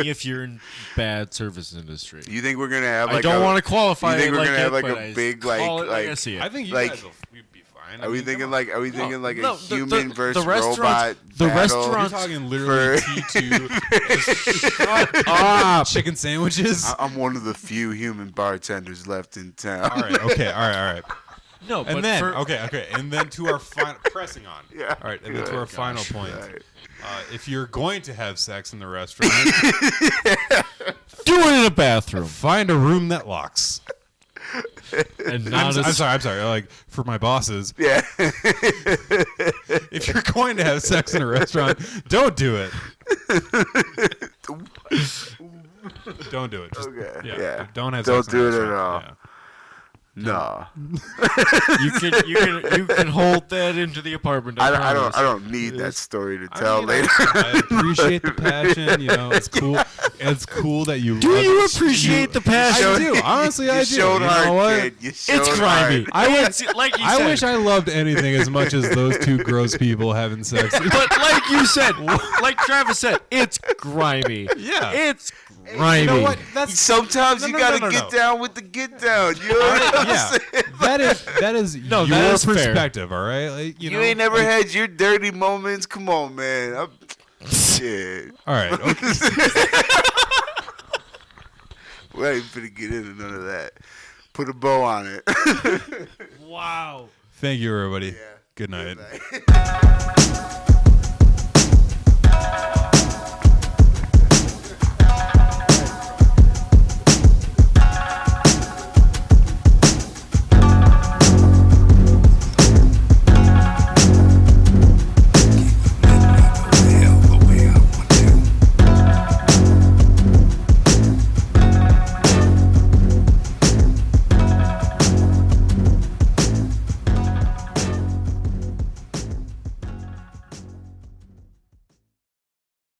[SPEAKER 4] if you're in bad service industry.
[SPEAKER 2] You think we're gonna have? Like
[SPEAKER 4] I don't want to qualify.
[SPEAKER 2] You think
[SPEAKER 4] it
[SPEAKER 2] we're
[SPEAKER 4] like
[SPEAKER 2] gonna have
[SPEAKER 4] it,
[SPEAKER 2] like
[SPEAKER 4] but
[SPEAKER 2] a
[SPEAKER 4] I
[SPEAKER 2] big
[SPEAKER 4] call it
[SPEAKER 2] like?
[SPEAKER 4] I see it.
[SPEAKER 1] I think you
[SPEAKER 2] Like,
[SPEAKER 1] guys will be fine. I
[SPEAKER 2] Are we
[SPEAKER 1] mean,
[SPEAKER 2] thinking
[SPEAKER 1] come
[SPEAKER 2] like?
[SPEAKER 1] on.
[SPEAKER 2] Are we thinking like
[SPEAKER 4] no,
[SPEAKER 2] a human
[SPEAKER 4] the
[SPEAKER 2] versus
[SPEAKER 4] restaurants-
[SPEAKER 2] robot?
[SPEAKER 4] the
[SPEAKER 2] battle?
[SPEAKER 1] You're
[SPEAKER 4] restaurants-
[SPEAKER 1] talking literally
[SPEAKER 2] for-
[SPEAKER 1] T2
[SPEAKER 4] Shut up.
[SPEAKER 1] chicken sandwiches.
[SPEAKER 2] I'm one of the few human bartenders left in town.
[SPEAKER 1] All right, okay, all right.
[SPEAKER 4] No, but
[SPEAKER 1] And then,
[SPEAKER 4] for,
[SPEAKER 1] okay, and then to our final, pressing on.
[SPEAKER 2] Yeah.
[SPEAKER 1] All right, and then to our final point.
[SPEAKER 2] All right.
[SPEAKER 1] If you're going to have sex in the restaurant,
[SPEAKER 4] do it in a bathroom
[SPEAKER 1] find a room that locks.
[SPEAKER 4] and
[SPEAKER 1] I'm,
[SPEAKER 4] not
[SPEAKER 1] I'm
[SPEAKER 4] a
[SPEAKER 1] sorry. Like, for my bosses,
[SPEAKER 2] Yeah.
[SPEAKER 1] if you're going to have sex in a restaurant, don't do it. Don't do it. Just,
[SPEAKER 2] Okay,
[SPEAKER 1] Yeah.
[SPEAKER 2] yeah.
[SPEAKER 1] Don't have
[SPEAKER 2] Don't
[SPEAKER 1] sex in a
[SPEAKER 2] do it at
[SPEAKER 1] restaurant.
[SPEAKER 2] all.
[SPEAKER 1] Yeah.
[SPEAKER 2] No.
[SPEAKER 4] you can hold that into the apartment.
[SPEAKER 2] I
[SPEAKER 4] promise.
[SPEAKER 2] don't need that story to tell
[SPEAKER 1] I mean,
[SPEAKER 2] later.
[SPEAKER 1] I appreciate the passion. It's cool. It's cool that you.
[SPEAKER 4] Do
[SPEAKER 1] love
[SPEAKER 4] you
[SPEAKER 1] it.
[SPEAKER 4] appreciate the passion?
[SPEAKER 1] I do. Honestly, I
[SPEAKER 2] You
[SPEAKER 1] do.
[SPEAKER 2] showed
[SPEAKER 1] You
[SPEAKER 2] hard,
[SPEAKER 1] know what?
[SPEAKER 2] kid. You showed
[SPEAKER 4] It's grimy.
[SPEAKER 2] hard.
[SPEAKER 4] Like you
[SPEAKER 1] I
[SPEAKER 4] said.
[SPEAKER 1] wish I loved anything as much as those two gross people having sex.
[SPEAKER 4] But like you said, like Travis said, it's grimy.
[SPEAKER 1] Yeah.
[SPEAKER 4] it's grimy.
[SPEAKER 1] You know what? That's
[SPEAKER 2] Sometimes
[SPEAKER 1] No,
[SPEAKER 2] you
[SPEAKER 1] no,
[SPEAKER 2] gotta
[SPEAKER 1] no, no,
[SPEAKER 2] get
[SPEAKER 1] no.
[SPEAKER 2] down with the get down. You know what I'm
[SPEAKER 1] yeah.
[SPEAKER 2] saying?
[SPEAKER 1] That is
[SPEAKER 4] No,
[SPEAKER 1] your
[SPEAKER 4] that is fair.
[SPEAKER 1] perspective. All right. Like,
[SPEAKER 2] You
[SPEAKER 1] know,
[SPEAKER 2] ain't never
[SPEAKER 1] like-
[SPEAKER 2] had your dirty moments. Come on, man. Shit.
[SPEAKER 1] All right. Okay.
[SPEAKER 2] We ain't finna get into none of that. Put a bow on it.
[SPEAKER 4] Wow.
[SPEAKER 1] Thank you, everybody.
[SPEAKER 2] Yeah.
[SPEAKER 1] Good night.
[SPEAKER 2] Good night.